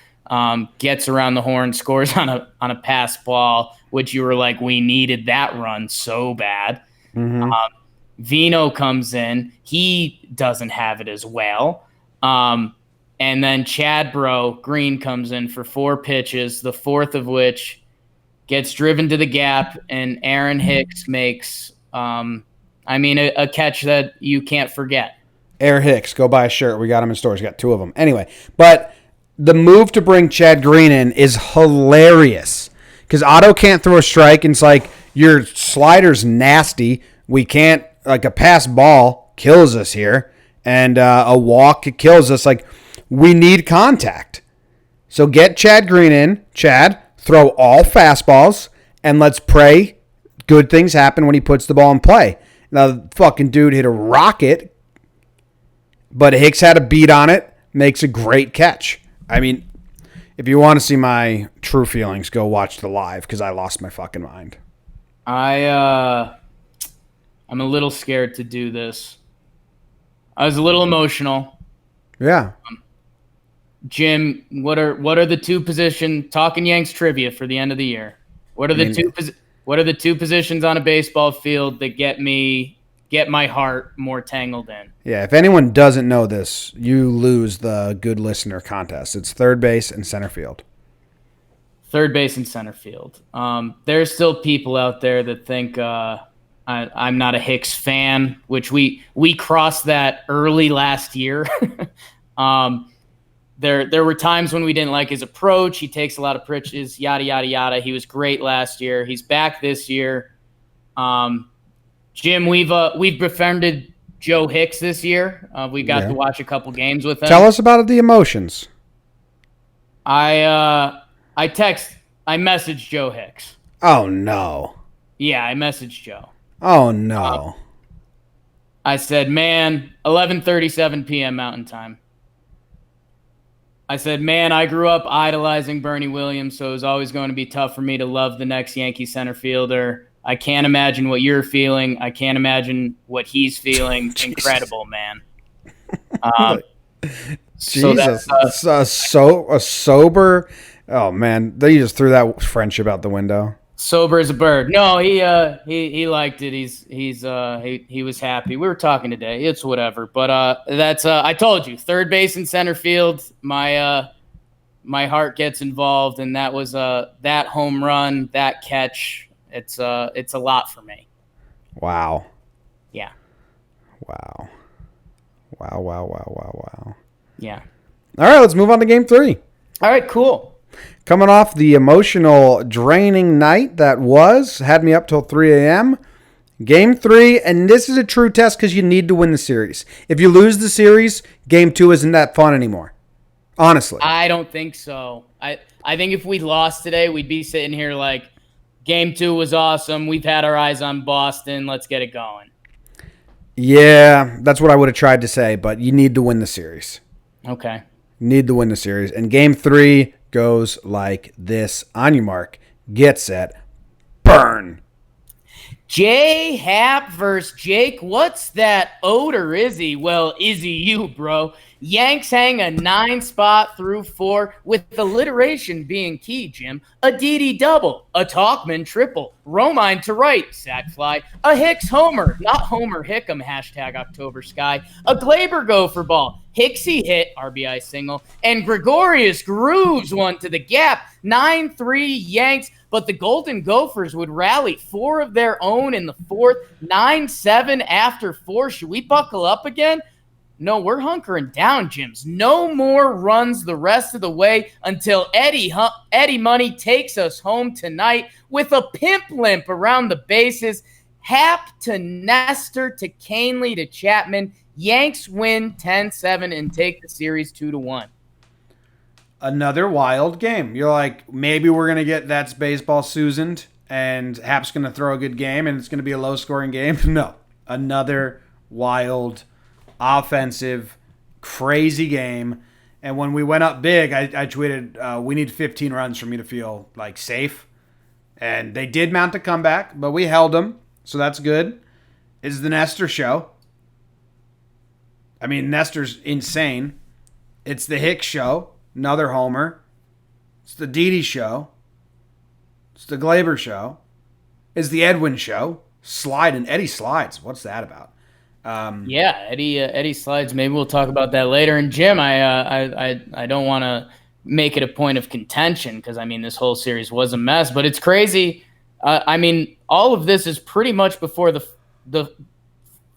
gets around the horn, scores on a pass ball, which you were like, we needed that run so bad. Mm-hmm. Vino comes in. He doesn't have it as well. And then Chad Green comes in for 4 pitches, the fourth of which gets driven to the gap, and Aaron Hicks makes, a catch that you can't forget. Aaron Hicks, go buy a shirt. We got him in stores. We got 2 of them. Anyway, but the move to bring Chad Green in is hilarious because Otto can't throw a strike, and it's like, your slider's nasty. We can't, like, a pass ball kills us here, and a walk kills us. Like, we need contact. So get Chad Green in. Chad, throw all fastballs, and let's pray good things happen when he puts the ball in play. Now, the fucking dude hit a rocket, but Hicks had a beat on it, makes a great catch. If you want to see my true feelings, go watch the live, because I lost my fucking mind. I'm a little scared to do this. I was a little emotional. Yeah. Jim, what are the 2 position talking Yanks trivia for the end of the year? What are the 2 positions on a baseball field that get my heart more tangled in? Yeah, if anyone doesn't know this, you lose the good listener contest. It's third base and center field. Third base and center field. There's still people out there that think I'm not a Hicks fan, which we crossed that early last year. There were times when we didn't like his approach. He takes a lot of pitches, yada, yada, yada. He was great last year. He's back this year. Jim, we've befriended Joe Hicks this year. We got to watch a couple games with him. Tell us about the emotions. I messaged Joe Hicks. Oh, no. Yeah, I messaged Joe. Oh, no. I said, man, 11:37 p.m. Mountain Time. I said, man, I grew up idolizing Bernie Williams, so it was always going to be tough for me to love the next Yankee center fielder. I can't imagine what you're feeling. I can't imagine what he's feeling. Incredible, man. Jesus. So a sober. Oh, man. They just threw that friendship out the window. Sober as a bird. No, he liked it. He was happy. We were talking today. It's whatever. But that's I told you, third base and center field. My heart gets involved, and that was that home run, that catch. It's a lot for me. Wow. Yeah. Wow. Yeah. All right, let's move on to game 3. All right, cool. Coming off the emotional, draining night that had me up till 3 a.m. Game 3, and this is a true test because you need to win the series. If you lose the series, game 2 isn't that fun anymore. Honestly. I don't think so. I think if we lost today, we'd be sitting here like, game 2 was awesome. We've had our eyes on Boston. Let's get it going. Yeah, that's what I would have tried to say, but you need to win the series. Okay. Need to win the series. And game 3 goes like this. On your mark, get set, burn. J Hap versus Jake. What's that odor, Izzy? Well, Izzy, you, bro. Yanks hang a 9-spot through 4, with alliteration being key, Jim. A Didi double, a Talkman triple, Romine to right, sac fly, a Hicks homer, not Homer Hickam, hashtag October Sky, a Glaber gopher ball, Hicksy hit, RBI single, and Gregorius grooves one to the gap, 9-3 Yanks, but the Golden Gophers would rally 4 of their own in the 4th, 9-7 after 4. Should we buckle up again? No, we're hunkering down, Jims. No more runs the rest of the way until Eddie Money takes us home tonight with a pimp limp around the bases. Hap to Nestor to Canely to Chapman. Yanks win 10-7 and take the series 2-1. Another wild game. You're like, maybe we're going to get That's Baseball Susaned and Hap's going to throw a good game and it's going to be a low-scoring game. No. Another wild offensive, crazy game. And when we went up big, I tweeted, we need 15 runs for me to feel like safe. And they did mount a comeback, but we held them. So that's good. It's the Nestor show. I mean, Nestor's insane. It's the Hicks show. Another homer. It's the Didi show. It's the Glaber show. It's the Edwin show. Eddie slides. What's that about? Eddie slides. Maybe we'll talk about that later. And Jim, I don't want to make it a point of contention because I mean this whole series was a mess, but it's crazy. I mean, all of this is pretty much before the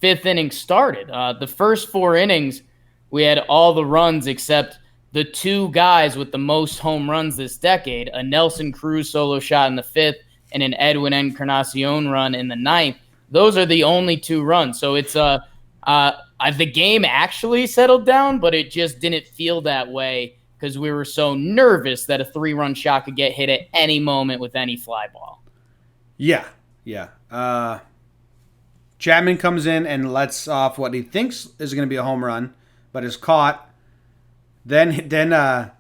5th inning started. The first 4 innings, we had all the runs except the 2 guys with the most home runs this decade: a Nelson Cruz solo shot in the 5th and an Edwin Encarnacion run in the 9th. Those are the only 2 runs. So it's the game actually settled down, but it just didn't feel that way because we were so nervous that a 3-run shot could get hit at any moment with any fly ball. Yeah. Chapman comes in and lets off what he thinks is going to be a home run, but is caught. Then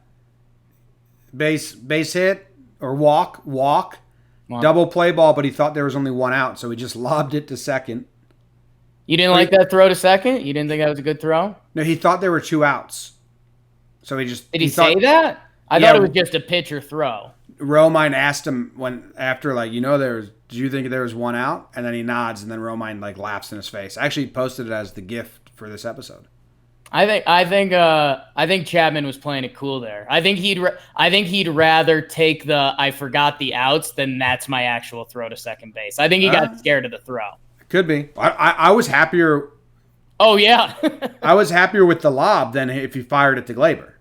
base hit or walk. Wow. Double play ball, but he thought there was only 1 out, so he just lobbed it to second. You didn't like that throw to second? You didn't think that was a good throw? No, he thought there were 2 outs. So he just... Did he say that? I thought it was just a pitcher throw. Romine asked him after, do you think there was 1 out? And then he nods, and then Romine, laughs in his face. I actually posted it as the gift for this episode. I think Chapman was playing it cool there. I think he'd rather take the I forgot the outs than that's my actual throw to second base. I think he got scared of the throw. Could be. I was happier. Oh yeah. I was happier with the lob than if he fired it to Glaber.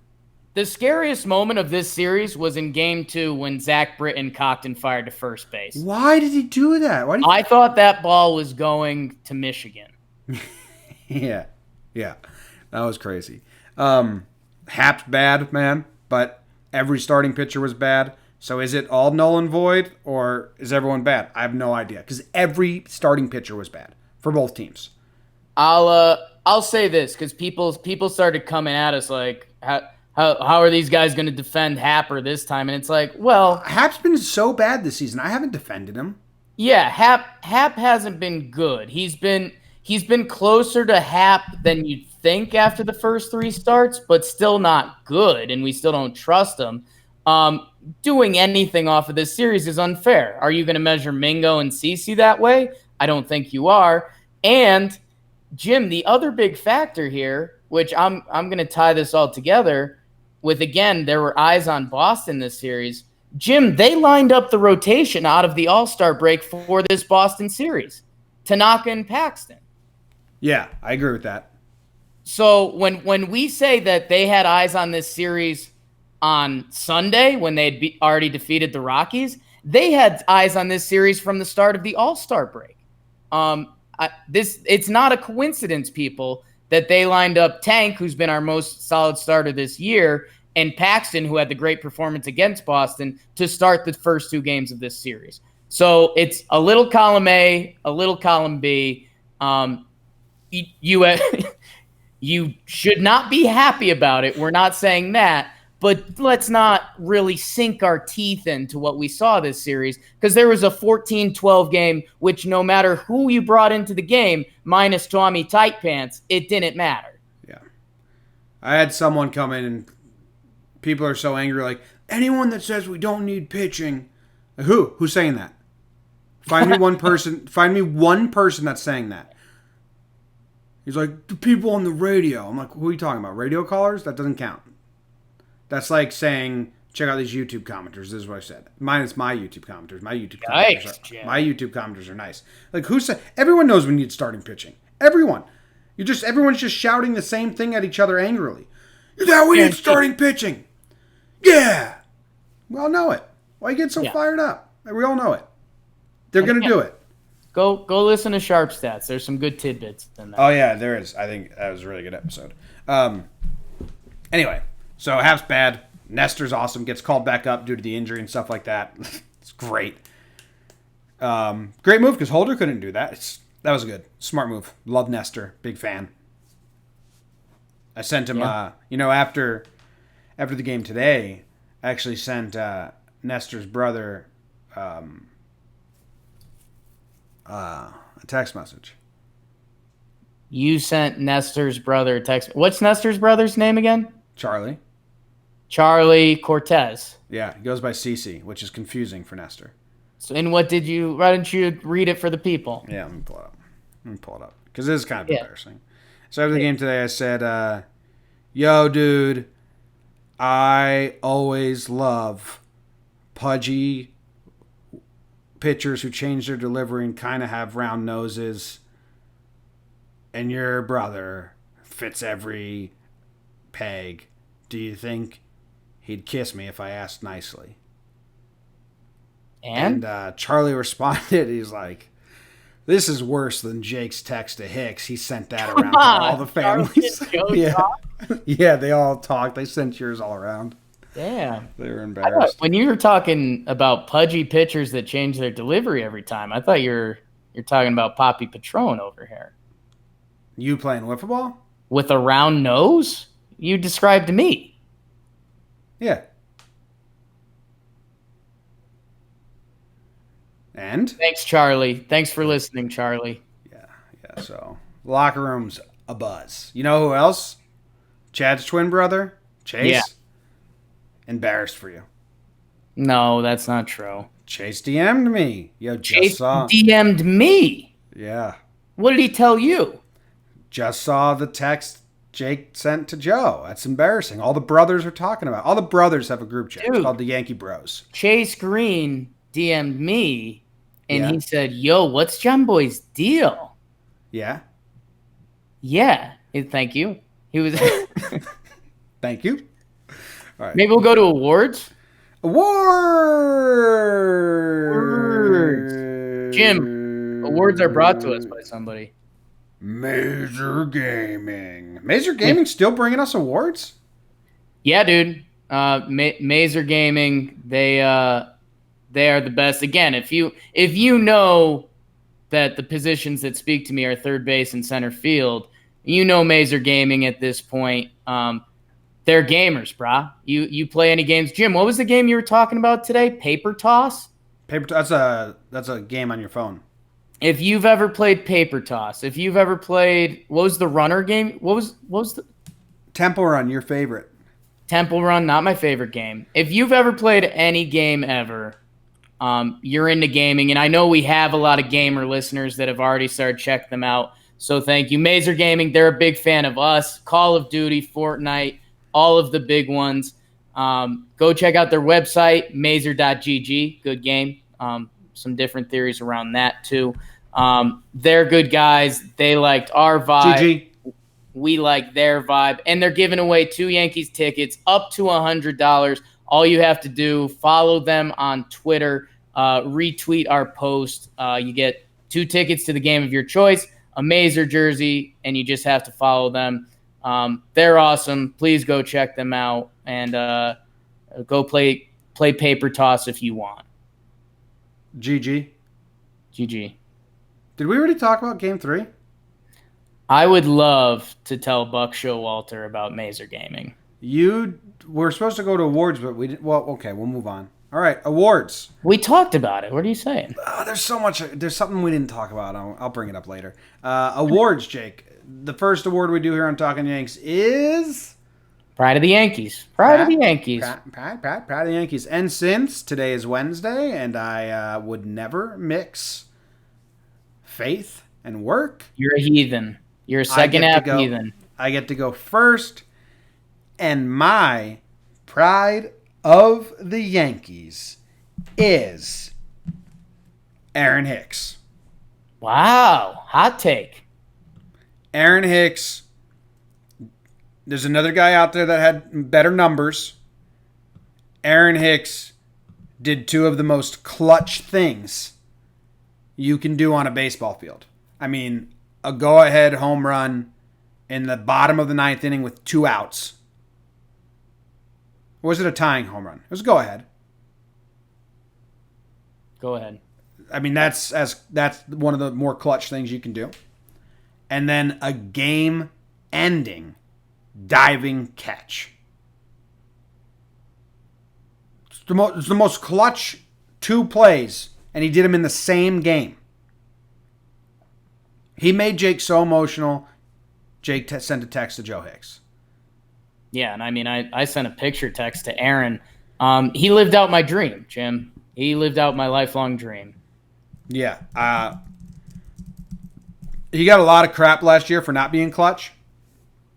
The scariest moment of this series was in Game 2 when Zach Britton cocked and fired to first base. Why did he do that? I thought that ball was going to Michigan. Yeah. That was crazy. Hap's bad, man, but every starting pitcher was bad. So is it all null and void, or is everyone bad? I have no idea, because every starting pitcher was bad for both teams. I'll say this, because people started coming at us like, how are these guys going to defend Happer this time? And it's like, well, Hap's been so bad this season. I haven't defended him. Yeah, Hap hasn't been good. He's been closer to Hap than you'd think after the first 3 starts, but still not good, and we still don't trust him. Doing anything off of this series is unfair. Are you going to measure Mingo and CeCe that way? I don't think you are. And Jim, the other big factor here, which I'm going to tie this all together with, again, there were eyes on Boston this series. Jim, they lined up the rotation out of the All-Star break for this Boston series. Tanaka and Paxton. Yeah, I agree with that. So when we say that they had eyes on this series on Sunday when they had already defeated the Rockies, they had eyes on this series from the start of the All-Star break. It's not a coincidence, people, that they lined up Tank, who's been our most solid starter this year, and Paxton, who had the great performance against Boston, to start the first 2 games of this series. So it's a little column A, a little column B. You should not be happy about it. We're not saying that. But let's not really sink our teeth into what we saw this series, because there was a 14-12 game, which no matter who you brought into the game, minus Tommy Tight Pants, it didn't matter. Yeah. I had someone come in and people are so angry, like, anyone that says we don't need pitching. Who? Who's saying that? Find me one person. Find me one person that's saying that. He's like, the people on the radio. I'm like, who are you talking about? Radio callers? That doesn't count. That's like saying, check out these YouTube commenters. This is what I said. Mine is my YouTube commenters. My YouTube commenters are nice. Like, who said? Everyone knows we need starting pitching. Everyone. Everyone's just shouting the same thing at each other angrily. Yeah, we need starting pitching. Yeah. We all know it. Why you get so fired up? We all know it. They're going to do it. Go listen to Sharp Stats. There's some good tidbits in there. Oh, yeah, there is. I think that was a really good episode. Anyway. So Hap's bad. Nestor's awesome. Gets called back up due to the injury and stuff like that. It's great. Great move because Holder couldn't do that. That was a good, smart move. Love Nestor. Big fan. I sent him, after the game today, I actually sent Nestor's brother a text message. You sent Nestor's brother a text. What's Nestor's brother's name again? Charlie Cortez. Yeah, he goes by CC, which is confusing for Nestor. So, and why didn't you read it for the people? Yeah, let me pull it up. Because it is kind of embarrassing. So after the game today, I said, yo, dude, I always love pudgy pitchers who change their delivery and kind of have round noses. And your brother fits every peg. Do you think he'd kiss me if I asked nicely? And Charlie responded, he's like, this is worse than Jake's text to Hicks. He sent that around to all the families. Yeah, they all talked. They sent yours all around. Damn. They were embarrassed. When you were talking about pudgy pitchers that change their delivery every time, I thought you're talking about Poppy Patron over here. You playing wiffle ball? With a round nose? You described to me. Yeah. And? Thanks, Charlie. Thanks for listening, Charlie. Yeah. So, locker room's a buzz. You know who else? Chad's twin brother, Chase. Yeah. Embarrassed for you. No, that's not true. Chase DM'd me. Chase DM'd me? Yeah. What did he tell you? Just saw the text Jake sent to Joe. That's embarrassing. All the brothers are talking about. All the brothers have a group chat. It's called the Yankee Bros. Chase Green DM'd me, and he said, yo, what's John Boy's deal? Yeah? Yeah. Thank you. He was... Thank you. All right. Maybe we'll go to awards? Awards! Jim, awards are brought to us by somebody. Mazer Gaming. Mazer Gaming still bringing us awards? Yeah, dude. Mazer Gaming, they are the best. Again, if you know that the positions that speak to me are third base and center field, you know Mazer Gaming at this point. They're gamers, brah. You play any games? Jim, what was the game you were talking about today? Paper Toss? That's a game on your phone. If you've ever played Paper Toss, if you've ever played, what was the runner game? What was the Temple Run? Your favorite? Temple Run, not my favorite game. If you've ever played any game ever, you're into gaming, and I know we have a lot of gamer listeners that have already started checking them out. So thank you, Mazer Gaming. They're a big fan of us. Call of Duty, Fortnite, all of the big ones. Go check out their website, mazer.gg. Good game. Some different theories around that too. They're good guys. They liked our vibe. GG. We like their vibe. And they're giving away 2 Yankees tickets up to $100. All you have to do, follow them on Twitter, retweet our post. You get 2 tickets to the game of your choice, a Mazer jersey, and you just have to follow them. They're awesome. Please go check them out and go play Paper Toss if you want. GG. GG. Did we already talk about Game 3? I would love to tell Buck Showalter about Mazer Gaming. We're supposed to go to awards, but we didn't. Well, okay, we'll move on. All right, awards. We talked about it. What are you saying? There's so much. There's something we didn't talk about. I'll bring it up later. Awards, Jake. The first award we do here on Talking Yanks is Pride of the Yankees. Pride of the Yankees. Pride of the Yankees. And since today is Wednesday, and I would never mix faith and work, You're a heathen. You're a second half heathen. I get to go first, and my Pride of the Yankees is Aaron Hicks. Wow. Hot take. Aaron Hicks. There's another guy out there that had better numbers. Aaron Hicks did two of the most clutch things you can do on a baseball field. I mean, a go-ahead home run in the bottom of the ninth inning with 2 outs. Or was it a tying home run? It was a go-ahead. Go ahead. I mean, that's one of the more clutch things you can do. And then a game-ending diving catch. It's the most clutch 2 plays, and he did them in the same game. He made Jake so emotional, Jake sent a text to Joe Hicks. Yeah, and I mean, I sent a picture text to Aaron. He lived out my dream, Jim. He lived out my lifelong dream. Yeah. He got a lot of crap last year for not being clutch.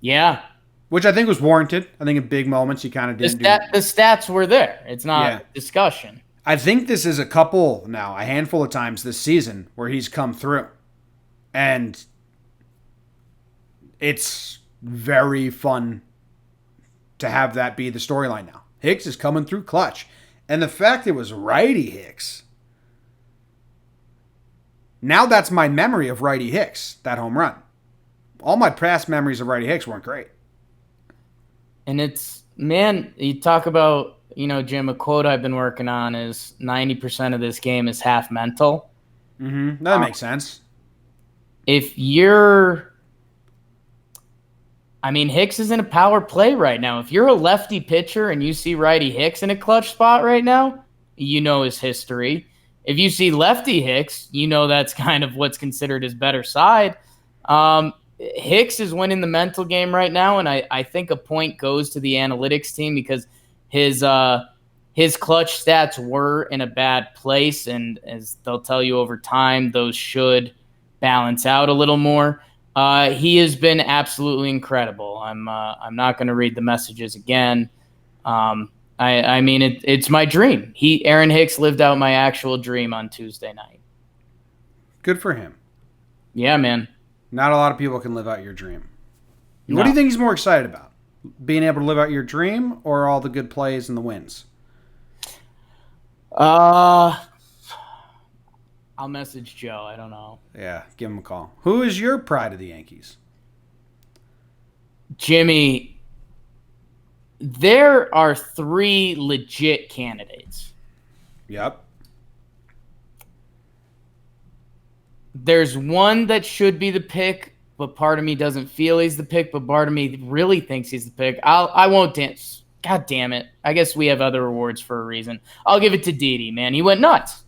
Yeah. Which I think was warranted. I think in big moments he kind of didn't The stats were there. It's not discussion. I think this is a handful of times this season where he's come through. And it's very fun to have that be the storyline now. Hicks is coming through clutch. And the fact it was righty Hicks. Now that's my memory of righty Hicks, that home run. All my past memories of righty Hicks weren't great. And it's, man, you talk about, Jim, a quote I've been working on is 90% of this game is half mental. Mm-hmm. That makes sense. Hicks is in a power play right now. If you're a lefty pitcher and you see righty Hicks in a clutch spot right now, you know his history. If you see lefty Hicks, you know that's kind of what's considered his better side. Hicks is winning the mental game right now, and I think a point goes to the analytics team because his clutch stats were in a bad place, and as they'll tell you over time, those should balance out a little more. He has been absolutely incredible. I'm not going to read the messages again. It's my dream. Aaron Hicks lived out my actual dream on Tuesday night. Good for him. Yeah, man. Not a lot of people can live out your dream. No. What do you think he's more excited about? Being able to live out your dream or all the good plays and the wins? I'll message Joe. I don't know. Yeah, give him a call. Who is your pride of the Yankees? Jimmy, there are 3 legit candidates. Yep. There's one that should be the pick, but part of me doesn't feel he's the pick, but part of me really thinks he's the pick. I won't dance. God damn it. I guess we have other awards for a reason. I'll give it to Didi, man. He went nuts.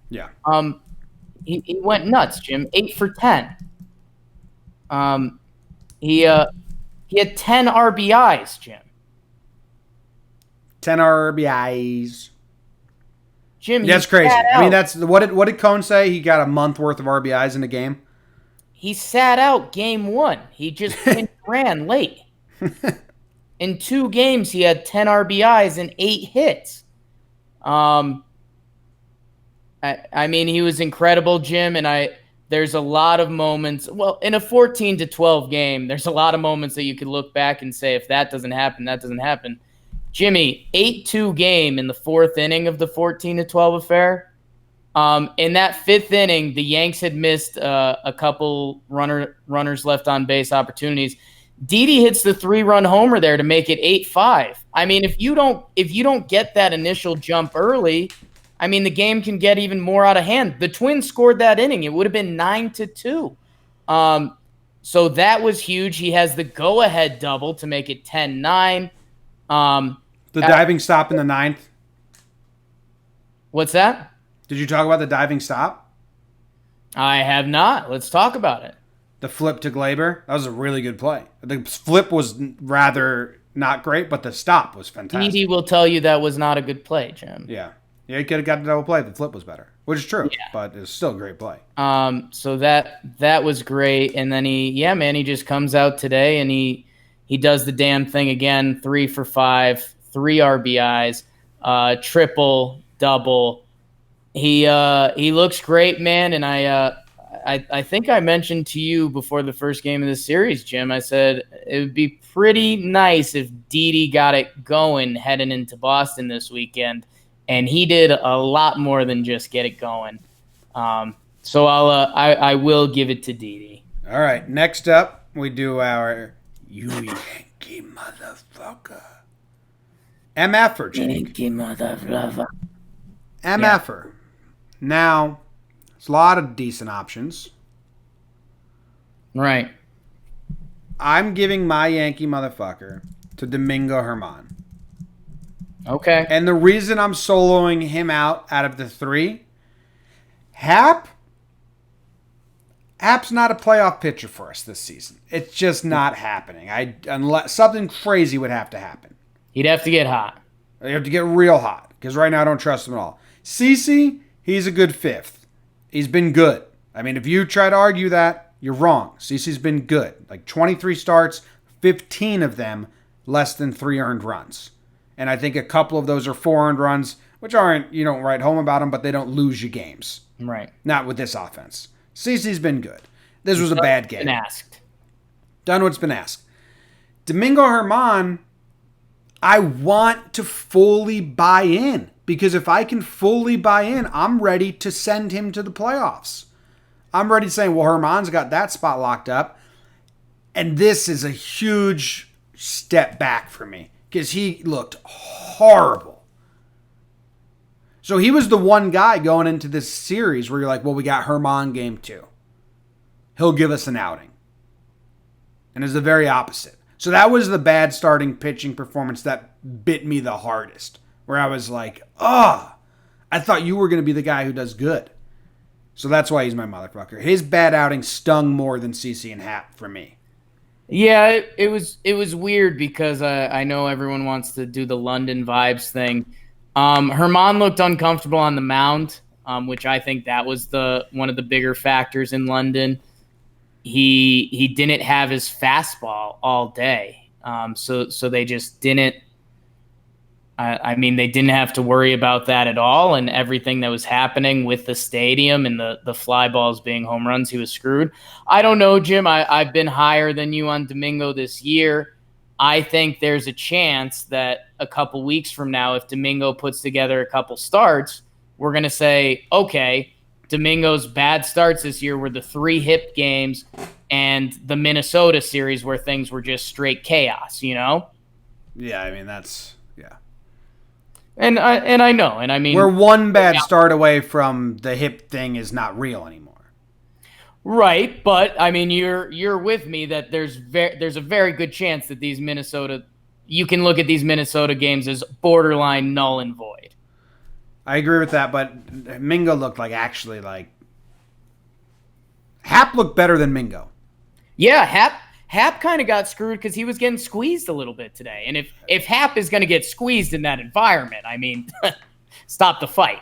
Yeah. He went nuts, Jim. 8 for 10. He had 10 RBIs, Jim. 10 RBIs. Jim, that's crazy. I mean, that's what did Cone say? He got a month worth of RBIs in a game. He sat out game 1. He just ran late. In 2 games, he had 10 RBIs and 8 hits. He was incredible, Jim, and there's a lot of moments. Well, in a 14-12 game, there's a lot of moments that you could look back and say, if that doesn't happen, that doesn't happen. Jimmy, 8-2 game in the 4th inning of the 14-12 affair. In that 5th inning, the Yanks had missed a couple runners left on base opportunities. Didi hits the 3-run homer there to make it 8-5. I mean, if you don't get that initial jump early, I mean, the game can get even more out of hand. The Twins scored that inning. It would have been 9-2. So that was huge. He has the go-ahead double to make it 10-9. The diving stop in the ninth. What's that? Did you talk about the diving stop? I have not. Let's talk about it. The flip to Glaber. That was a really good play. The flip was rather not great, but the stop was fantastic. Didi will tell you that was not a good play, Jim. Yeah. Yeah, he could have got the double play. The flip was better, which is true, but it's still a great play. So that was great. And then he just comes out today and he does the damn thing again. 3 for 5, 3 RBIs, triple, double. He looks great, man. And I think I mentioned to you before the first game of the series, Jim, I said it would be pretty nice if Didi got it going heading into Boston this weekend. And he did a lot more than just get it going. So I will give it to Didi. All right. Next up, we do our You Yankee Motherfucker. MFer, Jake. Yankee Motherfucker. MFer. Now, there's a lot of decent options. Right. I'm giving my Yankee Motherfucker to Domingo Germán. Okay. And the reason I'm soloing him out of the 3, Happ's not a playoff pitcher for us this season. It's just not happening. Unless something crazy would have to happen. He'd have to get hot. You have to get real hot because right now I don't trust him at all. CC, he's a good 5th. He's been good. I mean, if you try to argue that, you're wrong. CC's been good. Like 23 starts, 15 of them less than 3 earned runs. And I think a couple of those are 4 earned runs, which aren't, you don't write home about them, but they don't lose you games. Right. Not with this offense. CC's been good. This was a bad game. Been asked. Done what's been asked. Domingo Germán, I want to fully buy in. Because if I can fully buy in, I'm ready to send him to the playoffs. I'm ready to say, well, Germán's got that spot locked up. And this is a huge step back for me. Because he looked horrible. So he was the one guy going into this series where you're like, well, we got Germán game 2. He'll give us an outing. And it's the very opposite. So that was the bad starting pitching performance that bit me the hardest. Where I was like, I thought you were going to be the guy who does good. So that's why he's my motherfucker. His bad outing stung more than CC and Happ for me. Yeah, it was weird because I know everyone wants to do the London vibes thing. Germán looked uncomfortable on the mound, which I think that was one of the bigger factors in London. He didn't have his fastball all day, so they just didn't. They didn't have to worry about that at all, and everything that was happening with the stadium and the fly balls being home runs, he was screwed. I don't know, Jim. I've been higher than you on Domingo this year. I think there's a chance that a couple weeks from now, if Domingo puts together a couple starts, we're going to say, okay, Domingo's bad starts this year were the 3 hip games and the Minnesota series where things were just straight chaos, you know? Yeah, I mean, that's... yeah. And I know, and I mean, we're one bad start away from the hip thing is not real anymore. Right, but I mean, you're with me that there's a very good chance that you can look at these Minnesota games as borderline null and void. I agree with that, but Mingo looked actually Happ looked better than Mingo. Yeah, Happ kind of got screwed because he was getting squeezed a little bit today. And if Happ is going to get squeezed in that environment, I mean, stop the fight.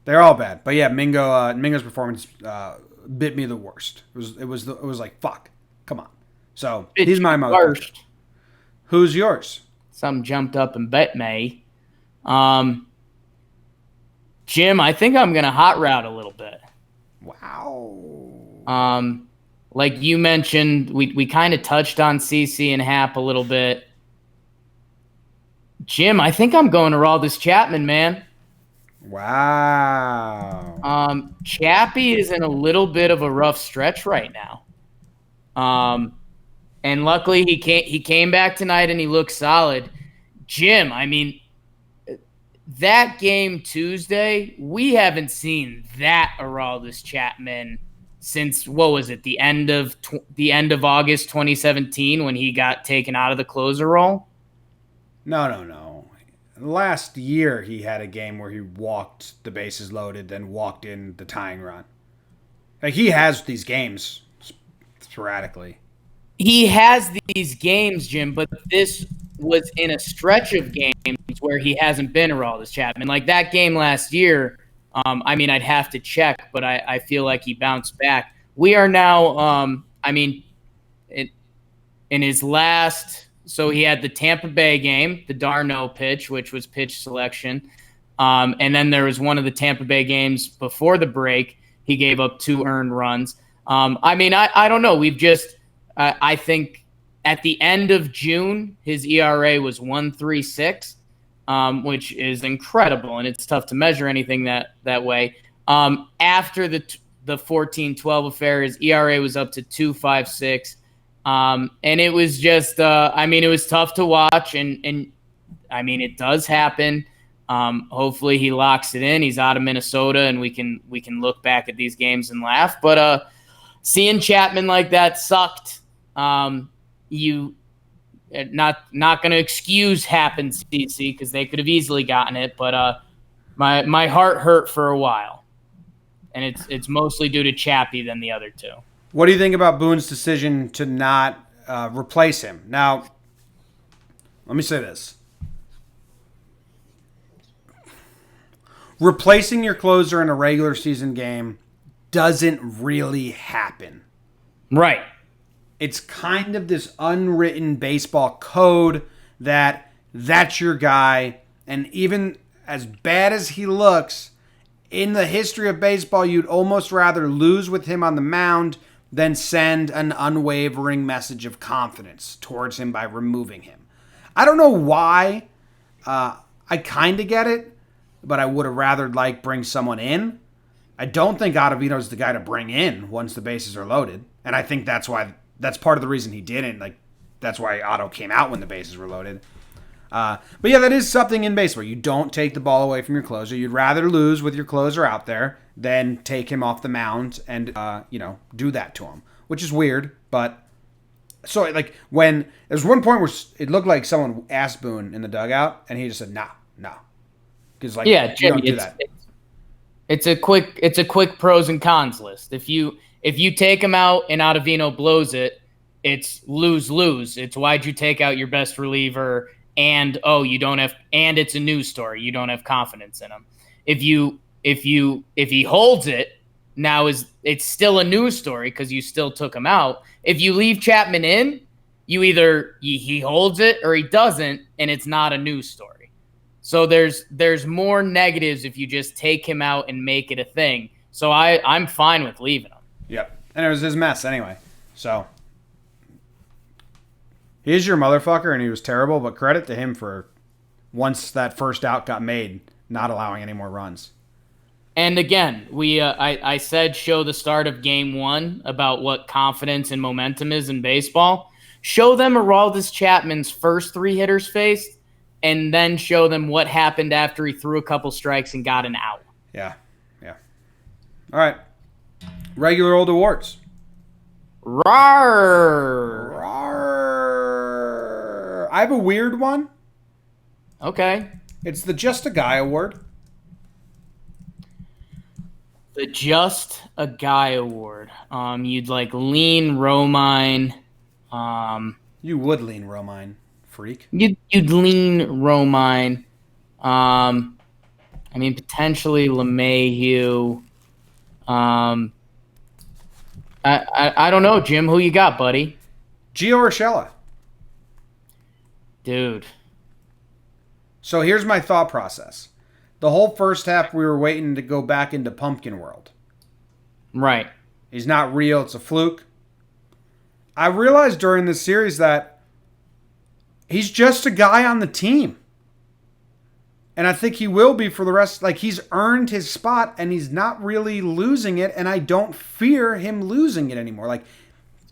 They're all bad, but yeah, Mingo's performance bit me the worst. It was like, fuck, come on. So he's my mother. Who's yours? Some jumped up and bet me. Jim, I think I'm going to hot route a little bit. Wow. Like you mentioned, we kind of touched on CC and Happ a little bit. Jim, I think I'm going to Aroldis Chapman, man. Wow. Chappie is in a little bit of a rough stretch right now. And luckily he came back tonight and he looked solid. Jim, I mean, that game Tuesday, we haven't seen that Aroldis Chapman since what was it, the end of August 2017 when he got taken out of the closer role? No. Last year he had a game where he walked the bases loaded, then walked in the tying run. Like, he has these games sporadically. He has these games, Jim, but this was in a stretch of games where he hasn't been Aroldis Chapman. Like that game last year, I'd have to check, but I feel like he bounced back. We are now, in his last, so he had the Tampa Bay game, the d'Arnaud pitch, which was pitch selection. And then there was one of the Tampa Bay games before the break. He gave up 2 earned runs. I don't know. We've just, I think at the end of June, his ERA was 1.36, which is incredible, and it's tough to measure anything that way. After the 14-12 affair, his ERA was up to 2.56, and it was just, it was tough to watch, and it does happen. Hopefully he locks it in. He's out of Minnesota, and we can look back at these games and laugh. But seeing Chapman like that sucked. You not going to excuse happens, CC, because they could have easily gotten it. But my heart hurt for a while, and it's mostly due to Chappie than the other two. What do you think about Boone's decision to not replace him? Now, let me say this. Replacing your closer in a regular season game doesn't really happen. Right. It's kind of this unwritten baseball code that's your guy. And even as bad as he looks, in the history of baseball, you'd almost rather lose with him on the mound than send an unwavering message of confidence towards him by removing him. I don't know why. I kind of get it, but I would have rather bring someone in. I don't think Ottavino's the guy to bring in once the bases are loaded. And I think that's part of the reason he didn't. That's why Otto came out when the bases were loaded. But yeah, that is something in baseball. You don't take the ball away from your closer. You'd rather lose with your closer out there than take him off the mound and, do that to him, which is weird. But so when there's one point where it looked like someone asked Boone in the dugout and he just said, no. Because yeah, you don't do that. It's a quick pros and cons list. If you take him out and Ottavino blows it, it's lose. It's why'd you take out your best reliever and you don't have, and it's a news story. You don't have confidence in him. If he holds it, now it's still a news story because you still took him out. If you leave Chapman in, you either he holds it or he doesn't, and it's not a news story. So there's more negatives if you just take him out and make it a thing. So I'm fine with leaving him. Yep. And it was his mess anyway. So he's your motherfucker and he was terrible, but credit to him for once that first out got made, not allowing any more runs. And again, I said show the start of game 1 about what confidence and momentum is in baseball. Show them Aroldis Chapman's first 3 hitters faced, and then show them what happened after he threw a couple strikes and got an out. Yeah. All right. Regular old awards. Rawr. I have a weird one. Okay. It's the Just a Guy award. The Just a Guy award. You'd lean Romine. You would lean Romine, freak. You'd lean Romine. Potentially LeMahieu. I don't know, Jim. Who you got, buddy? Gio Urshela. Dude. So here's my thought process. The whole first half, we were waiting to go back into Pumpkin World. Right. He's not real. It's a fluke. I realized during this series that he's just a guy on the team. And I think he will be for the rest. He's earned his spot, and he's not really losing it, and I don't fear him losing it anymore.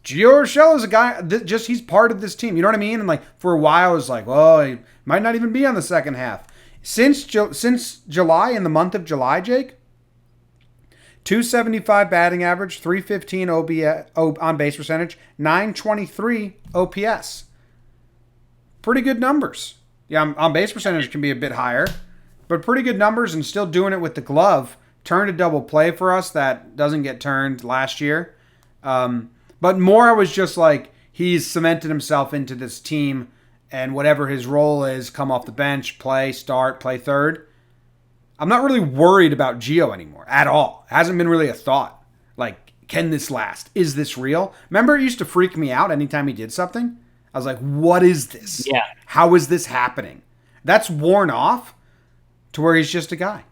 Gio Urshela is a guy, he's part of this team. You know what I mean? And, for a while, I was he might not even be on the second half. Since July, in the month of July, Jake, .275 batting average, .315 on base percentage, .923 OPS. Pretty good numbers. Yeah, on base percentage can be a bit higher, but pretty good numbers, and still doing it with the glove. Turned a double play for us that doesn't get turned last year. But more was just like he's cemented himself into this team, and whatever his role is, come off the bench, play, start, play third. I'm not really worried about Gio anymore at all. It hasn't been really a thought. Like, can this last? Is this real? Remember, it used to freak me out anytime he did something. I was like, what is this? Yeah. How is this happening? That's worn off to where he's just a guy.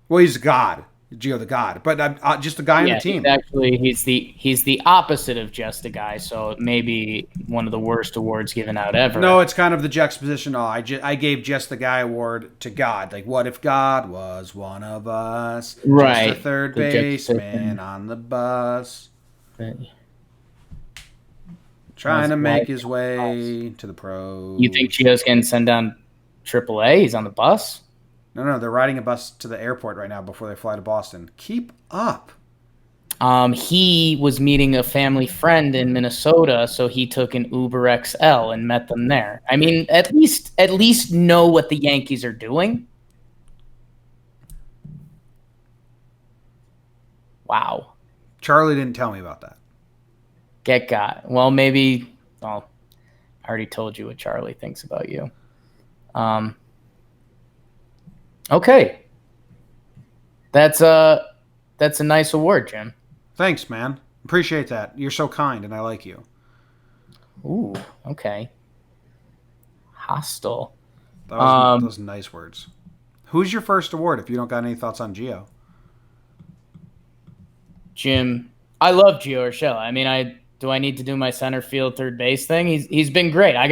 Well, he's God, Gio the God, but just a guy on the team. Actually, he's the opposite of just a guy, so it may be one of the worst awards given out ever. No, it's kind of the juxtaposition. I gave Just the Guy award to God. Like, what if God was one of us? Right. Just a third baseman on the bus. Trying to make his way to the pros. You think Gio's getting sent down AAA? He's on the bus? No, they're riding a bus to the airport right now before they fly to Boston. Keep up. He was meeting a family friend in Minnesota, so he took an Uber XL and met them there. I mean, at least know what the Yankees are doing. Wow. Charlie didn't tell me about that. Get got. Well, maybe. Well, I already told you what Charlie thinks about you. Okay. That's a nice award, Jim. Thanks, man. Appreciate that. You're so kind, and I like you. Ooh, okay. Hostile. Those nice words. Who's your first award if you don't got any thoughts on Gio? Jim, I love Gio Urshela. I mean, do I need to do my center field third base thing? He's been great. I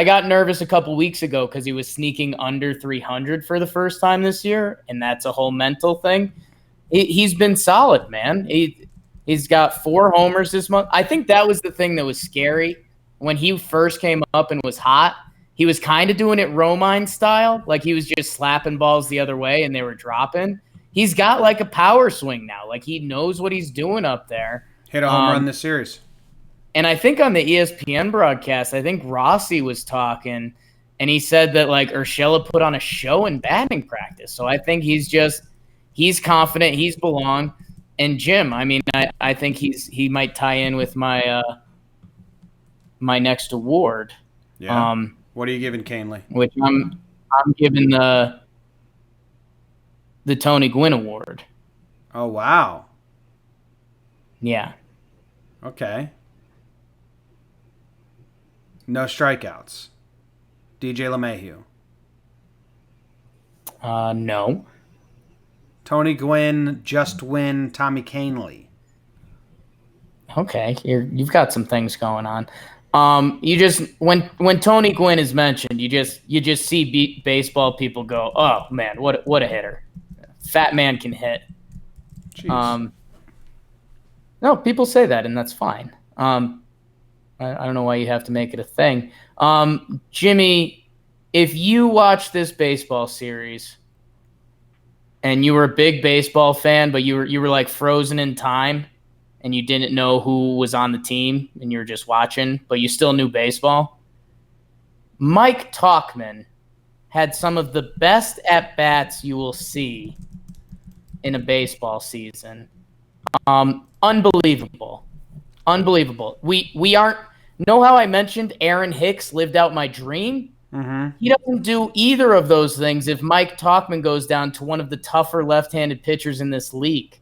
got nervous a couple weeks ago because he was sneaking under 300 for the first time this year, and that's a whole mental thing. He's been solid, man. He's got 4 homers this month. I think that was the thing that was scary when he first came up and was hot. He was kind of doing it Romine style, like he was just slapping balls the other way and they were dropping. He's got like a power swing now. Like he knows what he's doing up there. Hit a home run this series. And I think on the ESPN broadcast, I think Rossi was talking, and he said that like Urshela put on a show in batting practice. So I think he's confident, he's belong. And Jim, I mean, I think he might tie in with my my next award. Yeah. What are you giving Canely? Which I'm giving the Tony Gwynn Award. Oh wow. Yeah. Okay. No strikeouts. DJ LeMahieu. No. Tony Gwynn, Just Win, Tommy Canely. Okay, you've got some things going on. You just when Tony Gwynn is mentioned, you just see baseball people go, oh man, what a hitter! Fat man can hit. Jeez. No, people say that, and that's fine. I don't know why you have to make it a thing. Jimmy, if you watch this baseball series and you were a big baseball fan, but you were like frozen in time and you didn't know who was on the team and you were just watching, but you still knew baseball, Mike Tauchman had some of the best at-bats you will see in a baseball season. Unbelievable. We aren't – know how I mentioned Aaron Hicks lived out my dream? Mm-hmm. He doesn't do either of those things if Mike Tauchman goes down to one of the tougher left-handed pitchers in this league.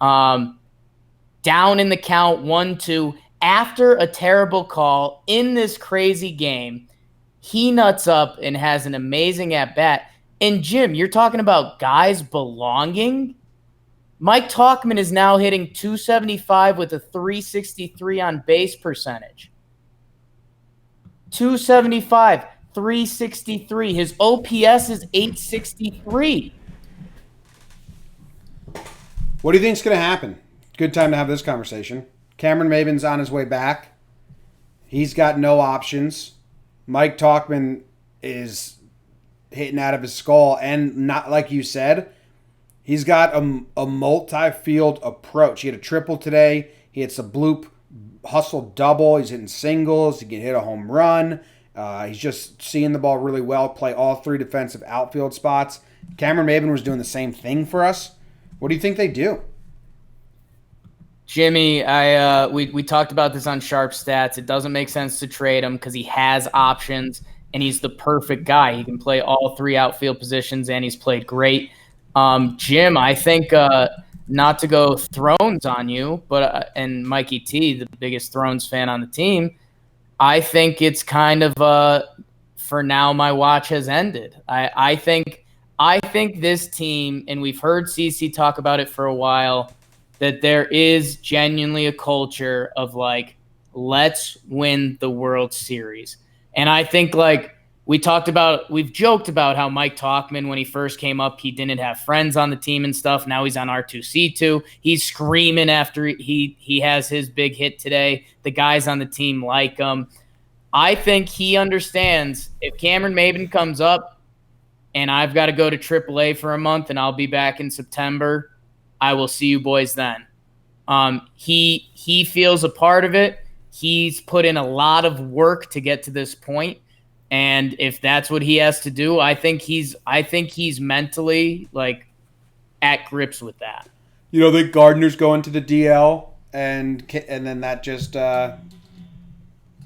Down in the count, 1-2, after a terrible call in this crazy game, he nuts up and has an amazing at-bat. And, Jim, you're talking about guys belonging? Mike Tauchman is now hitting .275 with a .363 on base percentage. .275, .363. His OPS is .863. What do you think's going to happen? Good time to have this conversation. Cameron Maybin's on his way back. He's got no options. Mike Tauchman is hitting out of his skull. And not like you said, He's got a multi-field approach. He had a triple today. He hits a bloop hustle double. He's hitting singles. He can hit a home run. He's just seeing the ball really well, play all three defensive outfield spots. Cameron Maybin was doing the same thing for us. What do you think they do? Jimmy, we talked about this on Sharp Stats. It doesn't make sense to trade him because he has options, and he's the perfect guy. He can play all three outfield positions, and he's played great. Jim, I think not to go Thrones on you, but and Mikey T, the biggest Thrones fan on the team, I think it's kind of for now my watch has ended. I think this team, and we've heard CC talk about it for a while, that there is genuinely a culture of like, let's win the World Series. And I think like we've joked about how Mike Tauchman, when he first came up, he didn't have friends on the team and stuff. Now he's on R2C2. He's screaming after he has his big hit today. The guys on the team like him. I think he understands if Cameron Maybin comes up and I've got to go to AAA for a month and I'll be back in September, I will see you boys then. He feels a part of it. He's put in a lot of work to get to this point. And if that's what he has to do, I think he's mentally like at grips with that. You know, the Gardner's going to the DL, and then that just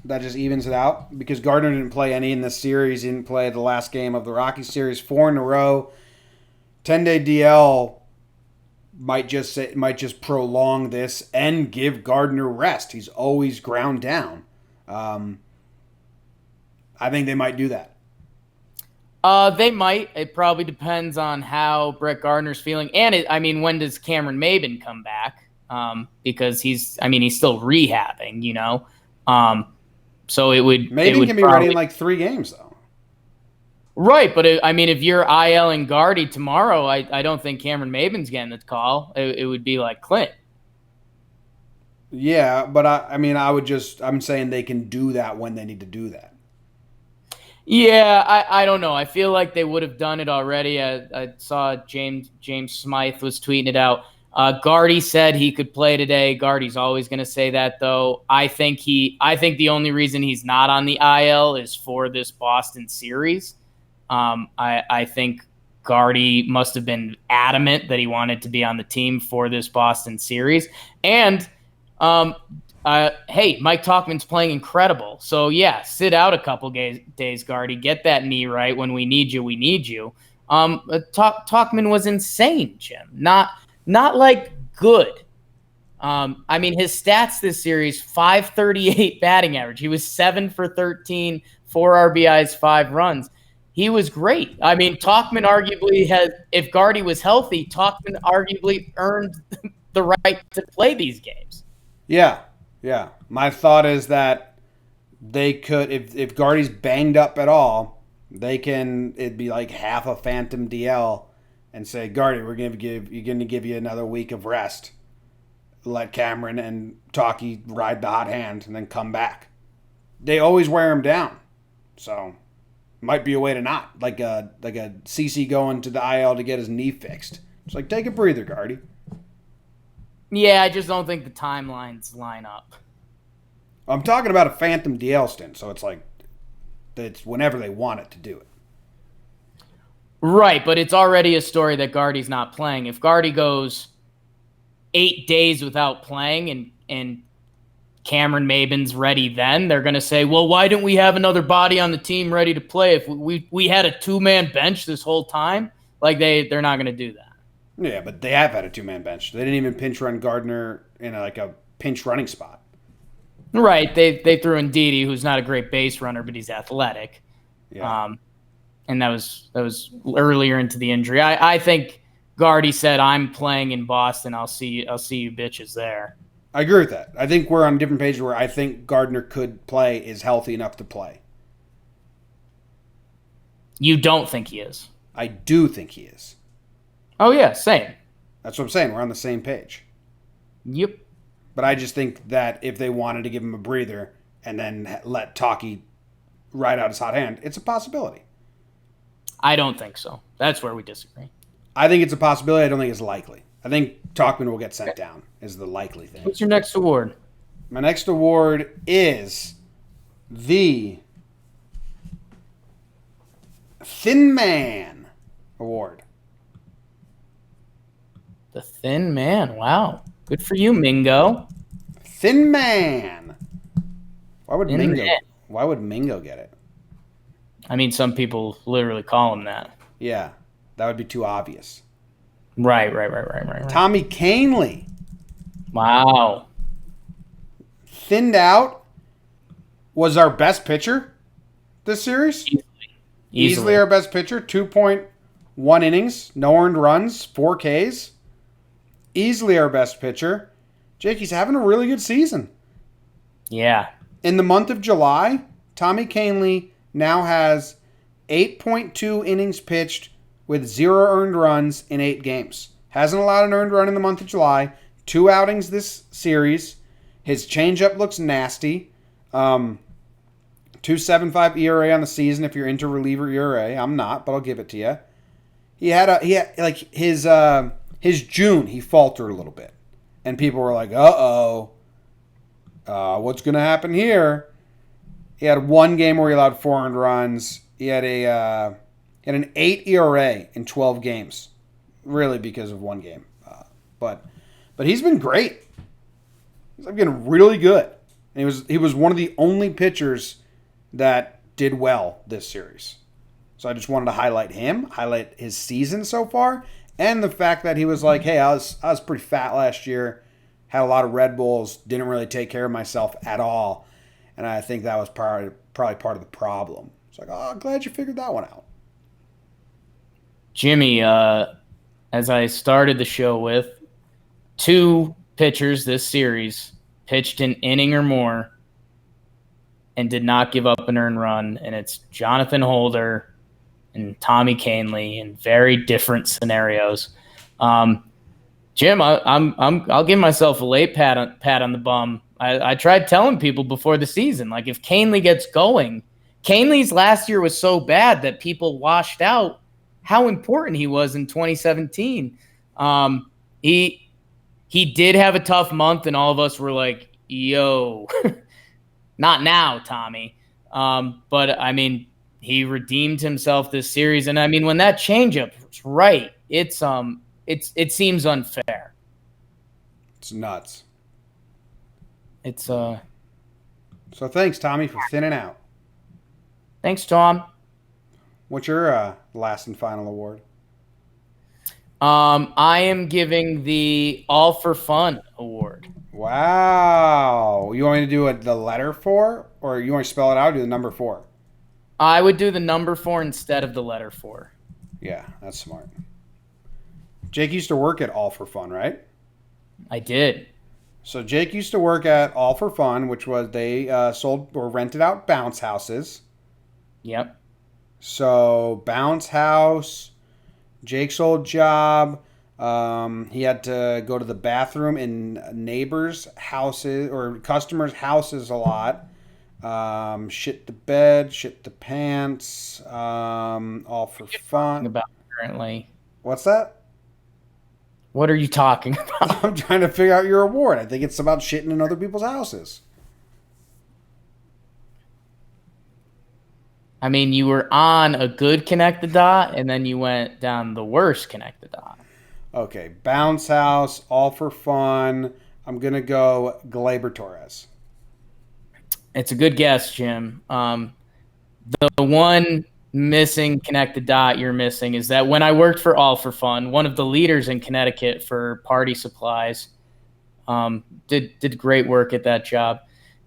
evens it out because Gardner didn't play any in this series. He didn't play the last game of the Rockies series, 4 in a row. 10-day DL might just prolong this and give Gardner rest. He's always ground down. I think they might do that. They might. It probably depends on how Brett Gardner's feeling. And when does Cameron Maybin come back? Because he's still rehabbing, you know? So it would. Maybin can be ready in like 3 games though. Right. But if you're IL and Guardy tomorrow, I don't think Cameron Maybin's getting the call. It would be like Clint. Yeah. But I'm saying they can do that when they need to do that. Yeah, I don't know. I feel like they would have done it already. I saw James Smythe was tweeting it out. Guardy said he could play today. Guardy's always going to say that, though. I think the only reason he's not on the IL is for this Boston series. I think Guardy must have been adamant that he wanted to be on the team for this Boston series. And hey, Mike Tauchman's playing incredible. So, yeah, sit out a couple days, Guardy. Get that knee right. When we need you, we need you. Tauchman was insane, Jim. Not like good. His stats this series, 538 batting average. He was 7 for 13, 4 RBIs, 5 runs. He was great. Tauchman arguably if Guardy was healthy, Tauchman arguably earned the right to play these games. Yeah. Yeah, my thought is that they could, if Guardy's banged up at all, it'd be like half a phantom DL and say, Guardy, you're going to give you another week of rest. Let Cameron and Talkie ride the hot hand and then come back. They always wear him down. So, might be a way to not. Like a CC going to the IL to get his knee fixed. It's like, take a breather, Guardy. Yeah, I just don't think the timelines line up. I'm talking about a phantom DL stint, so it's like it's whenever they want it to do it. Right, but it's already a story that Guardy's not playing. If Guardy goes 8 days without playing and Cameron Maybin's ready then, they're going to say, well, why didn't we have another body on the team ready to play if we had a 2-man bench this whole time? Like, they're not going to do that. Yeah, but they have had a 2-man bench. They didn't even pinch run Gardner in a pinch running spot. Right. They threw in Didi, who's not a great base runner, but he's athletic. Yeah. And that was earlier into the injury. I think Guardy said, I'm playing in Boston. I'll see you bitches there. I agree with that. I think we're on a different page where I think Gardner could play, is healthy enough to play. You don't think he is? I do think he is. Oh, yeah, same. That's what I'm saying. We're on the same page. Yep. But I just think that if they wanted to give him a breather and then let Talkie ride out his hot hand, it's a possibility. I don't think so. That's where we disagree. I think it's a possibility. I don't think it's likely. I think Talkman will get sent down is the likely thing. What's your next award? My next award is the Thin Man Award. The Thin Man. Wow. Good for you, Mingo. Thin Man. Why would Thin Mingo? Man. Why would Mingo get it? I mean, some people literally call him that. Yeah, that would be too obvious. Right. Tommy Kahnle, Wow. thinned out, was our best pitcher this series. Easily our best pitcher. 2.1 innings, no earned runs, 4 Ks. Easily our best pitcher. Jake, he's having a really good season. Yeah. In the month of July, Tommy Kahnle now has 8.2 innings pitched with 0 earned runs in 8 games. Hasn't allowed an earned run in the month of July. 2 outings this series. His changeup looks nasty. 2.75 ERA on the season if you're into reliever ERA. I'm not, but I'll give it to you. He had his June, he faltered a little bit. And people were like, what's going to happen here? He had 1 game where he allowed 4 earned runs. He had an 8 ERA in 12 games, really because of 1 game. But he's been great. He's getting really good. And he was one of the only pitchers that did well this series. So I just wanted to highlight him, highlight his season so far, and the fact that he was like, hey, I was pretty fat last year, had a lot of Red Bulls, didn't really take care of myself at all. And I think that was probably part of the problem. It's like, I'm glad you figured that one out. Jimmy, as I started the show with, 2 pitchers this series pitched an inning or more and did not give up an earned run, and it's Jonathan Holder and Tommy Kahnle in very different scenarios. Jim, I'll give myself a late pat on the bum. I tried telling people before the season, like if Kahnle gets going, Kahnle's last year was so bad that people washed out how important he was in 2017. He did have a tough month, and all of us were like, yo, not now, Tommy. But, I mean, he redeemed himself this series. And, I mean, when that changeup was right, it seems unfair. It's nuts. So thanks, Tommy, for thinning out. Thanks, Tom. What's your last and final award? I am giving the All for Fun award. Wow. You want me to do the letter 4? Or you want to spell it out or do the number 4? I would do the number 4 instead of the letter 4. Yeah, that's smart. Jake used to work at All for Fun, right? I did. So Jake used to work at All for Fun, which was they sold or rented out bounce houses. Yep. So bounce house, Jake's old job. He had to go to the bathroom in neighbors' houses or customers' houses a lot. Shit the bed, shit the pants. All for fun. About currently. What's that? What are you talking about? I'm trying to figure out your award. I think it's about shitting in other people's houses. I mean, you were on a good connect the dot, and then you went down the worst connect the dot. Okay, bounce house, all for fun. I'm gonna go Gleyber Torres. It's a good guess, Jim. The one missing connect the dot you're missing is that when I worked for All for Fun, one of the leaders in Connecticut for party supplies, did great work at that job.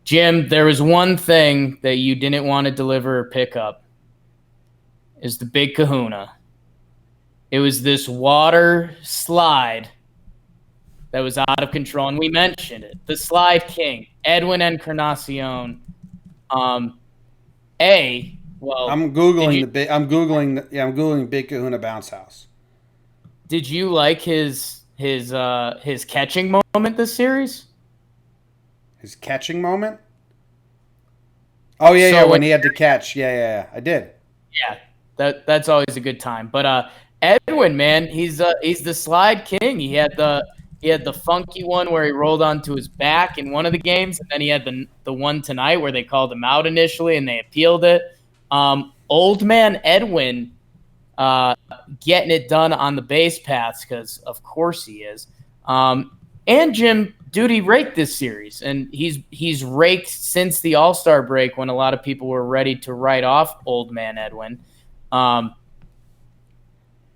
Jim, there was one thing that you didn't want to deliver or pick up, is the Big Kahuna. It was this water slide that was out of control, and we mentioned it. The Slide King, Edwin Encarnacion. I'm googling Big Kahuna bounce house. Did you like his catching moment this series? His catching moment? Oh yeah, when he had to catch. Yeah, I did. Yeah, that's always a good time. But Edwin, man, he's the slide king. He had the funky one where he rolled onto his back in one of the games, and then he had the one tonight where they called him out initially and they appealed it. Old man Edwin getting it done on the base paths because of course he is. And Jim, dude, he raked this series, and he's raked since the All-Star break when a lot of people were ready to write off old man Edwin.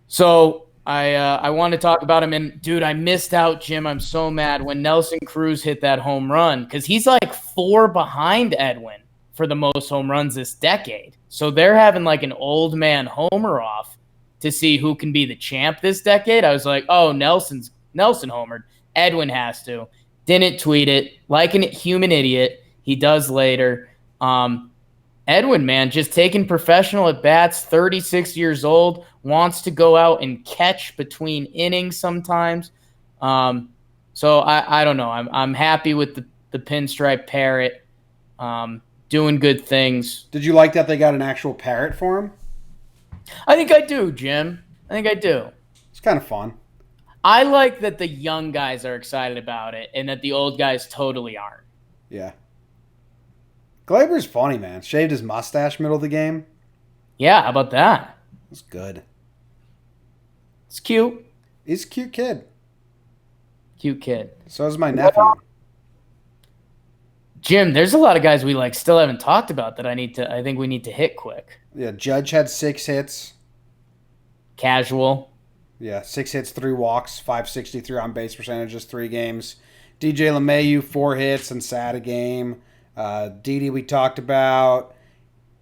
So I want to talk about him, and dude, I missed out, Jim. I'm so mad when Nelson Cruz hit that home run because he's like 4 behind Edwin for the most home runs this decade. So they're having like an old man homer off to see who can be the champ this decade. I was like, oh, Nelson homered. Edwin has to. Didn't tweet it like a human idiot. He does later. Edwin, man, just taking professional at bats, 36 years old, wants to go out and catch between innings sometimes. So I don't know. I'm happy with the pinstripe parrot doing good things. Did you like that they got an actual parrot for him? I think I do, Jim. I think I do. It's kind of fun. I like that the young guys are excited about it and that the old guys totally aren't. Yeah. Glaber's funny, man. Shaved his mustache middle of the game. Yeah, how about that? It's good. It's cute. He's a cute kid. Cute kid. So is my nephew. Jim, there's a lot of guys we like still haven't talked about that I think we need to hit quick. Yeah, Judge had 6 hits. Casual. Yeah, 6 hits, 3 walks, 563 on base percentages, 3 games. DJ LeMahieu, 4 hits and sat a game. Didi we talked about.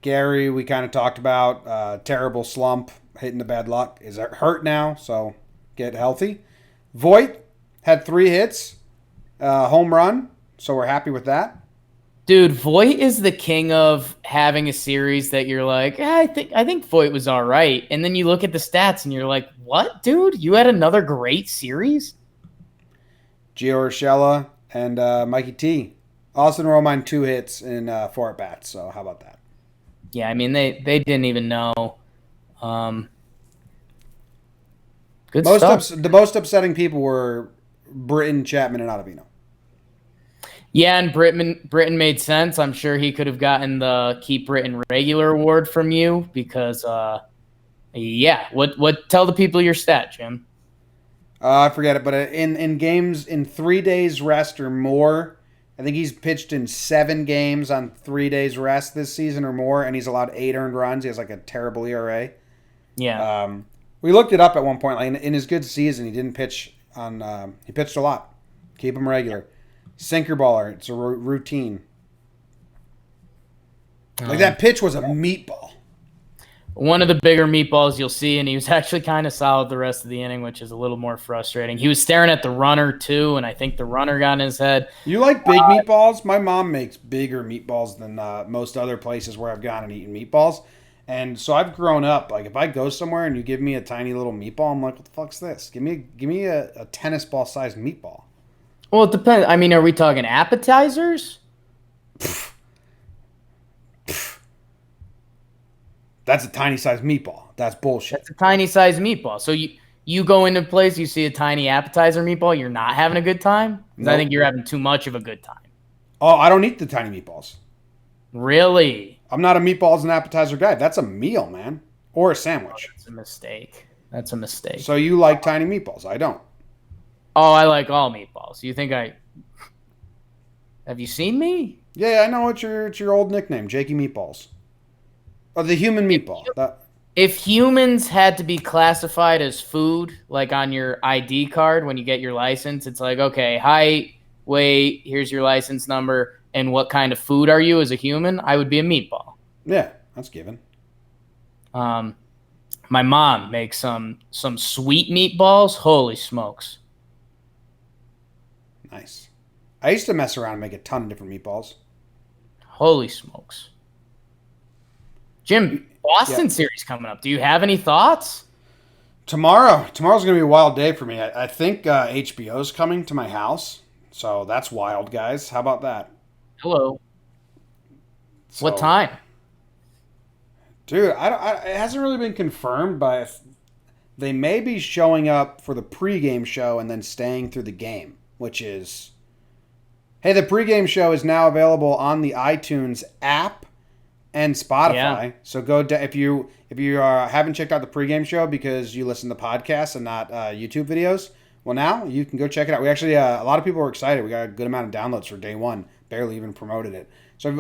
Gary we kind of talked about. Terrible slump, hitting the bad luck. Is hurt now, so get healthy. Voit had 3 hits, home run, so we're happy with that. Dude, Voit is the king of having a series that you're like, I think Voit was all right. And then you look at the stats and you're like, what, dude? You had another great series? Gio Urshela and Mikey T. Austin Romine 2 hits in 4 at-bats, so how about that? Yeah, I mean, they didn't even know. Good stuff. The most upsetting people were Britton, Chapman, and Ottavino. Yeah, and Britton made sense. I'm sure he could have gotten the Keep Britton regular award from you because, yeah. What? Tell the people your stat, Jim. I forget it, but in games in 3 days rest or more, I think he's pitched in 7 games on 3 days rest this season or more, and he's allowed 8 earned runs. He has like a terrible ERA. Yeah. We looked it up at one point. Like in his good season, he didn't pitch on. He pitched a lot. Keep him regular. Sinker baller. It's a routine. Like that pitch was a meatball. One of the bigger meatballs you'll see, and he was actually kind of solid the rest of the inning, which is a little more frustrating. He was staring at the runner, too, and I think the runner got in his head. You like big meatballs? My mom makes bigger meatballs than most other places where I've gone and eaten meatballs. And so I've grown up. Like, if I go somewhere and you give me a tiny little meatball, I'm like, what the fuck's this? Give me a tennis ball-sized meatball. Well, it depends. I mean, are we talking appetizers? That's a tiny-sized meatball. That's bullshit. That's a tiny-sized meatball. So you go into a place, you see a tiny appetizer meatball, you're not having a good time? Because Nope. I think you're having too much of a good time. Oh, I don't eat the tiny meatballs. Really? I'm not a meatballs and appetizer guy. That's a meal, man. Or a sandwich. That's a mistake. That's a mistake. So you like tiny meatballs. I don't. Oh, I like all meatballs. You think I... Have you seen me? Yeah, I know it's your old nickname, Jakey Meatballs. Or the human meatball. If humans had to be classified as food, like on your ID card when you get your license, it's like, okay, height, weight, here's your license number, and what kind of food are you as a human? I would be a meatball. Yeah, that's given. My mom makes some sweet meatballs. Holy smokes. Nice. I used to mess around and make a ton of different meatballs. Holy smokes. Jim, Boston series coming up. Do you have any thoughts? Tomorrow's going to be a wild day for me. I think HBO's coming to my house. So that's wild, guys. How about that? Hello. So, What time? Dude, it hasn't really been confirmed, but they may be showing up for the pregame show and then staying through the game, which is, hey, the pregame show is now available on the iTunes app and Spotify. Yeah. So go if you haven't checked out the pregame show because you listen to podcasts and not YouTube videos. Well, now you can go check it out. We actually a lot of people were excited. We got a good amount of downloads for day one. Barely even promoted it. So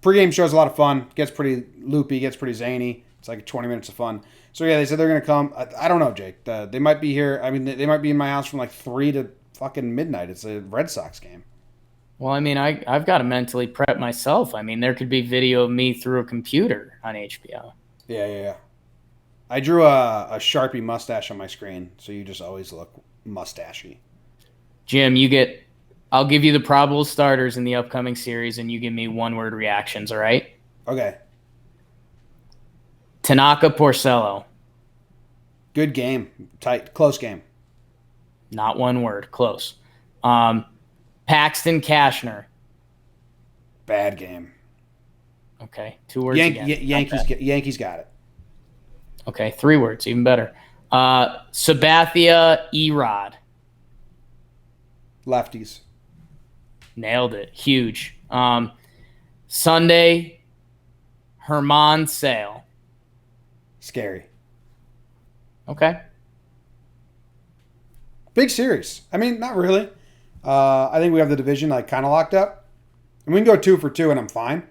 pregame show is a lot of fun. Gets pretty loopy. Gets pretty zany. It's like 20 minutes of fun. So yeah, they said they're gonna come. I don't know, Jake. They might be here. I mean, they might be in my house from like 3 to fucking midnight. It's a Red Sox game. Well, I mean, I've got to mentally prep myself. I mean, there could be video of me through a computer on HBO. Yeah. I drew a Sharpie mustache on my screen, so you just always look mustachy. Jim, I'll give you the probable starters in the upcoming series, and you give me one-word reactions, all right? Okay. Tanaka Porcello. Good game. Tight. Close game. Not one word. Close. Paxton Cashner. Bad game. Okay. 2 words again. Yankees got it. Okay. 3 words. Even better. Sabathia Erod. Lefties. Nailed it. Huge. Sunday, Herman Sale. Scary. Okay. Big series. I mean, not really. I think we have the division like kind of locked up. And we can go 2 for 2 and I'm fine.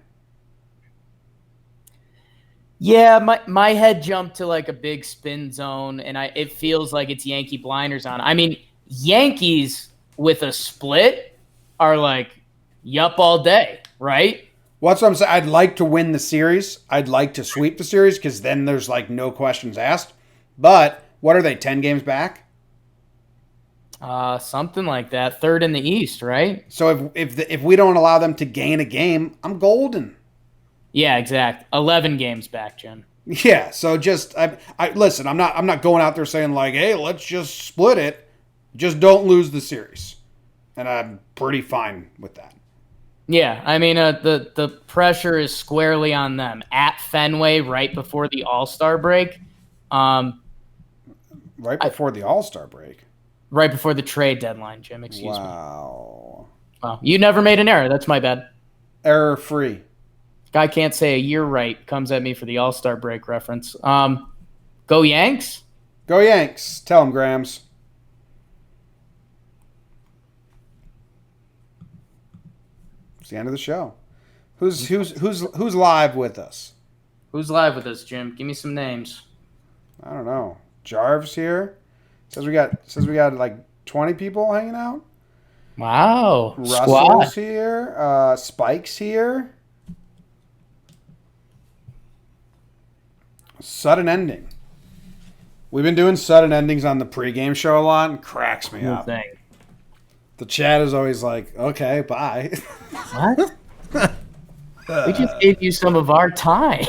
Yeah, my head jumped to like a big spin zone, and it feels like it's Yankee blinders on. I mean, Yankees with a split are like, yup all day, right? Well, that's what I'm saying. I'd like to win the series. I'd like to sweep the series because then there's like no questions asked. But what are they, 10 games back? Something like that. 3rd in the East, right? So if we don't allow them to gain a game, I'm golden. Yeah, exact. 11 games back, Jim. Yeah. So just I listen. I'm not going out there saying like, hey, let's just split it. Just don't lose the series, and I'm pretty fine with that. Yeah, I mean the pressure is squarely on them at Fenway right before the All-Star break. Right before the All-Star break. Right before the trade deadline, Jim. Excuse me. Wow. You never made an error. That's my bad. Error free. Guy can't say a year right. Comes at me for the All-Star break reference. Go Yanks. Go Yanks. Tell them, Grams. It's the end of the show. Who's live with us? Who's live with us, Jim? Give me some names. I don't know. Jarv's here. Says we got like 20 people hanging out. Wow. Russell's Squad. here. Spike's here. Sudden ending. We've been doing sudden endings on the pregame show a lot and cracks me up. Thing. The chat is always like, okay, bye. What? We just gave you some of our time.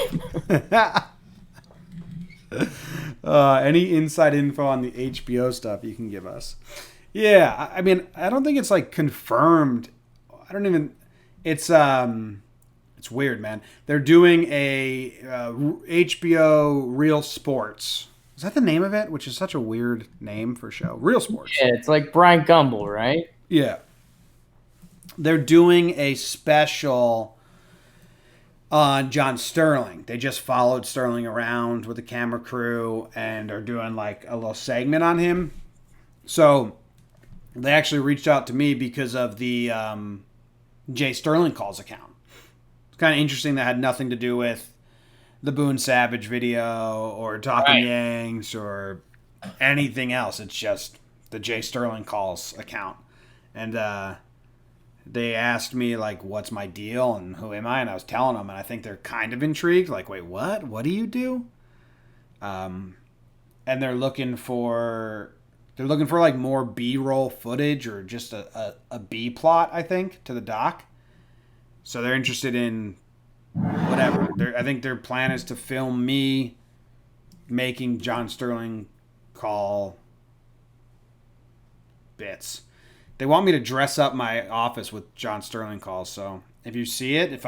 Any inside info on the HBO stuff you can give us. Yeah, I mean, I don't think it's like confirmed. It's weird, man. They're doing a HBO Real Sports. Is that the name of it? Which is such a weird name for a show. Real Sports. Yeah, it's like Brian Gumbel, right? Yeah. They're doing a special on John Sterling. They just followed Sterling around with a camera crew and are doing like a little segment on him. So they actually reached out to me because of the Jay Sterling Calls account. It's kind of interesting. That had nothing to do with the Boone Savage video or Talking Yanks or anything else. It's just the Jay Sterling Calls account. And they asked me, like, what's my deal and who am I? And I was telling them, and I think they're kind of intrigued. Like, wait, what? What do you do? And they're looking for like more B-roll footage or just a B plot, I think, to the doc. So they're interested in whatever. I think their plan is to film me making John Sterling call bits. They want me to dress up my office with John Sterling calls. So if you see it, if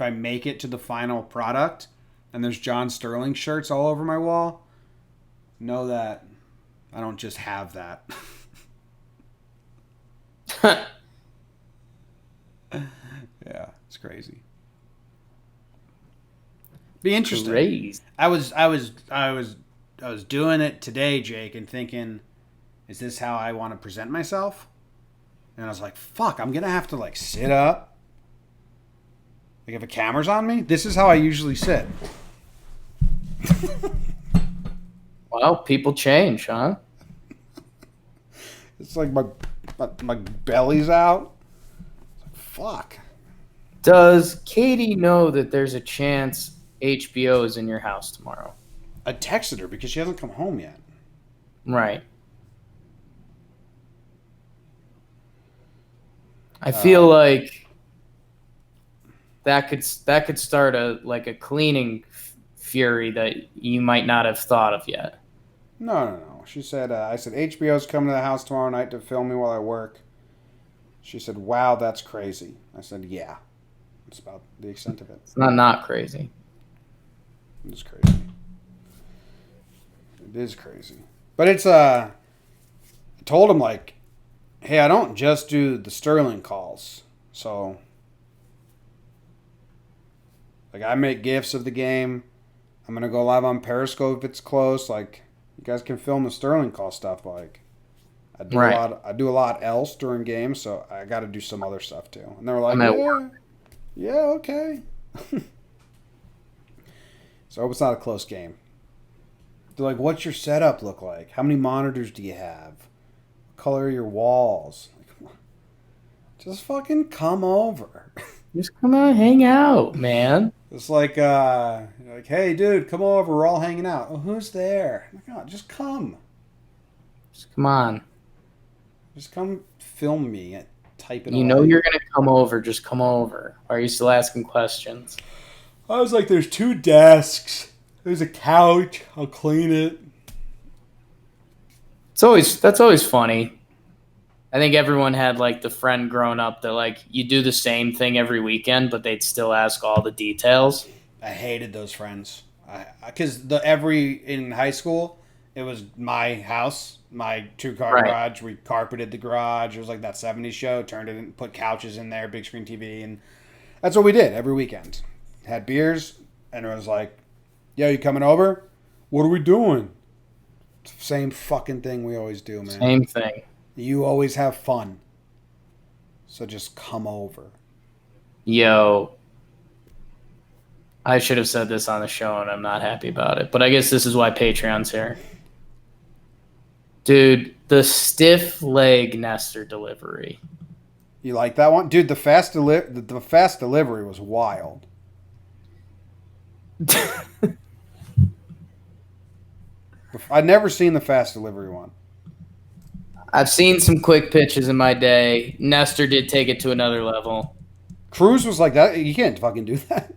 I make it to the final product and there's John Sterling shirts all over my wall, know that I don't just have that. Yeah, it's crazy. Be interesting. Crazy. I was doing it today, Jake, and thinking, is this how I want to present myself? And I was like, fuck, I'm gonna have to like sit up. Like if a camera's on me, this is how I usually sit. Well, people change, huh? It's like my belly's out. Fuck. Does Katie know that there's a chance HBO is in your house tomorrow? I texted her because she hasn't come home yet. Right. I feel like that could start a cleaning fury that you might not have thought of yet. No. She said, I said, HBO's coming to the house tomorrow night to film me while I work. She said, wow, that's crazy. I said, yeah. That's about the extent of it. It's not crazy. It's crazy. It is crazy. But it's, I told him, like, hey, I don't just do the Sterling calls. So, like, I make GIFs of the game. I'm going to go live on Periscope if it's close. Like, you guys can film the Sterling call stuff. Like, I do a lot else during games, so I got to do some other stuff too. And they were like, yeah, okay. So I hope it's not a close game. They're like, what's your setup look like? How many monitors do you have? What color are your walls? Like, just fucking come over. Just come on, hang out, man. It's like, hey, dude, come over. We're all hanging out. Oh, who's there? Like, oh, just come. Just come on. Just come film me. Type it. You know you're gonna come over. Just come over. Why are you still asking questions? I was like, there's 2 desks. There's a couch. I'll clean it. That's always funny. I think everyone had like the friend growing up that like you do the same thing every weekend, but they'd still ask all the details. I hated those friends. Because in high school, it was my house, my 2-car garage. We carpeted the garage. It was like that 70s show. Turned it in, put couches in there, big screen TV, and that's what we did every weekend. Had beers, and it was like, yo, you coming over? What are we doing? Same fucking thing we always do, man. Same thing. You always have fun. So just come over. Yo. I should have said this on the show, and I'm not happy about it. But I guess this is why Patreon's here. Dude, the stiff leg Nestor delivery. You like that one? Dude, the fast delivery was wild. I'd never seen the fast delivery one. I've seen some quick pitches in my day. Nestor did take it to another level. Cruz was like that. You can't fucking do that.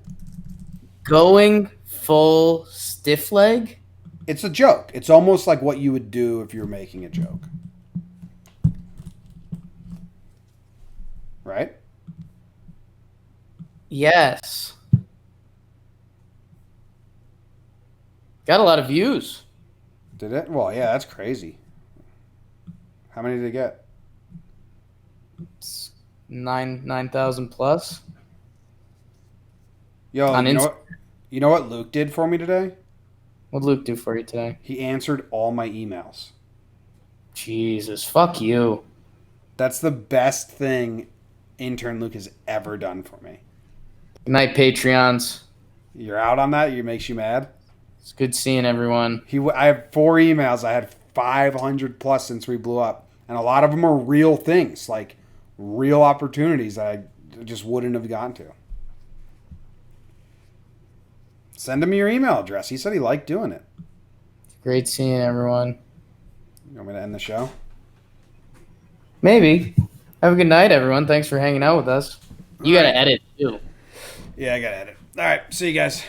Going full stiff leg? It's a joke. It's almost like what you would do if you were making a joke. Right? Yes. Got a lot of views. Did it? Well, yeah, that's crazy. How many did it get? 9,000 plus. Yo, you know what Luke did for me today? What'd Luke do for you today? He answered all my emails. Jesus, fuck you. That's the best thing intern Luke has ever done for me. Good night, Patreons. You're out on that? It makes you mad? It's good seeing everyone. I have 4 emails. I had 500 plus since we blew up. And a lot of them are real things, like real opportunities that I just wouldn't have gotten to. Send him your email address. He said he liked doing it. Great seeing everyone. You want me to end the show? Maybe. Have a good night, everyone. Thanks for hanging out with us. You got to edit, too. Yeah, I got to edit. All right. See you guys.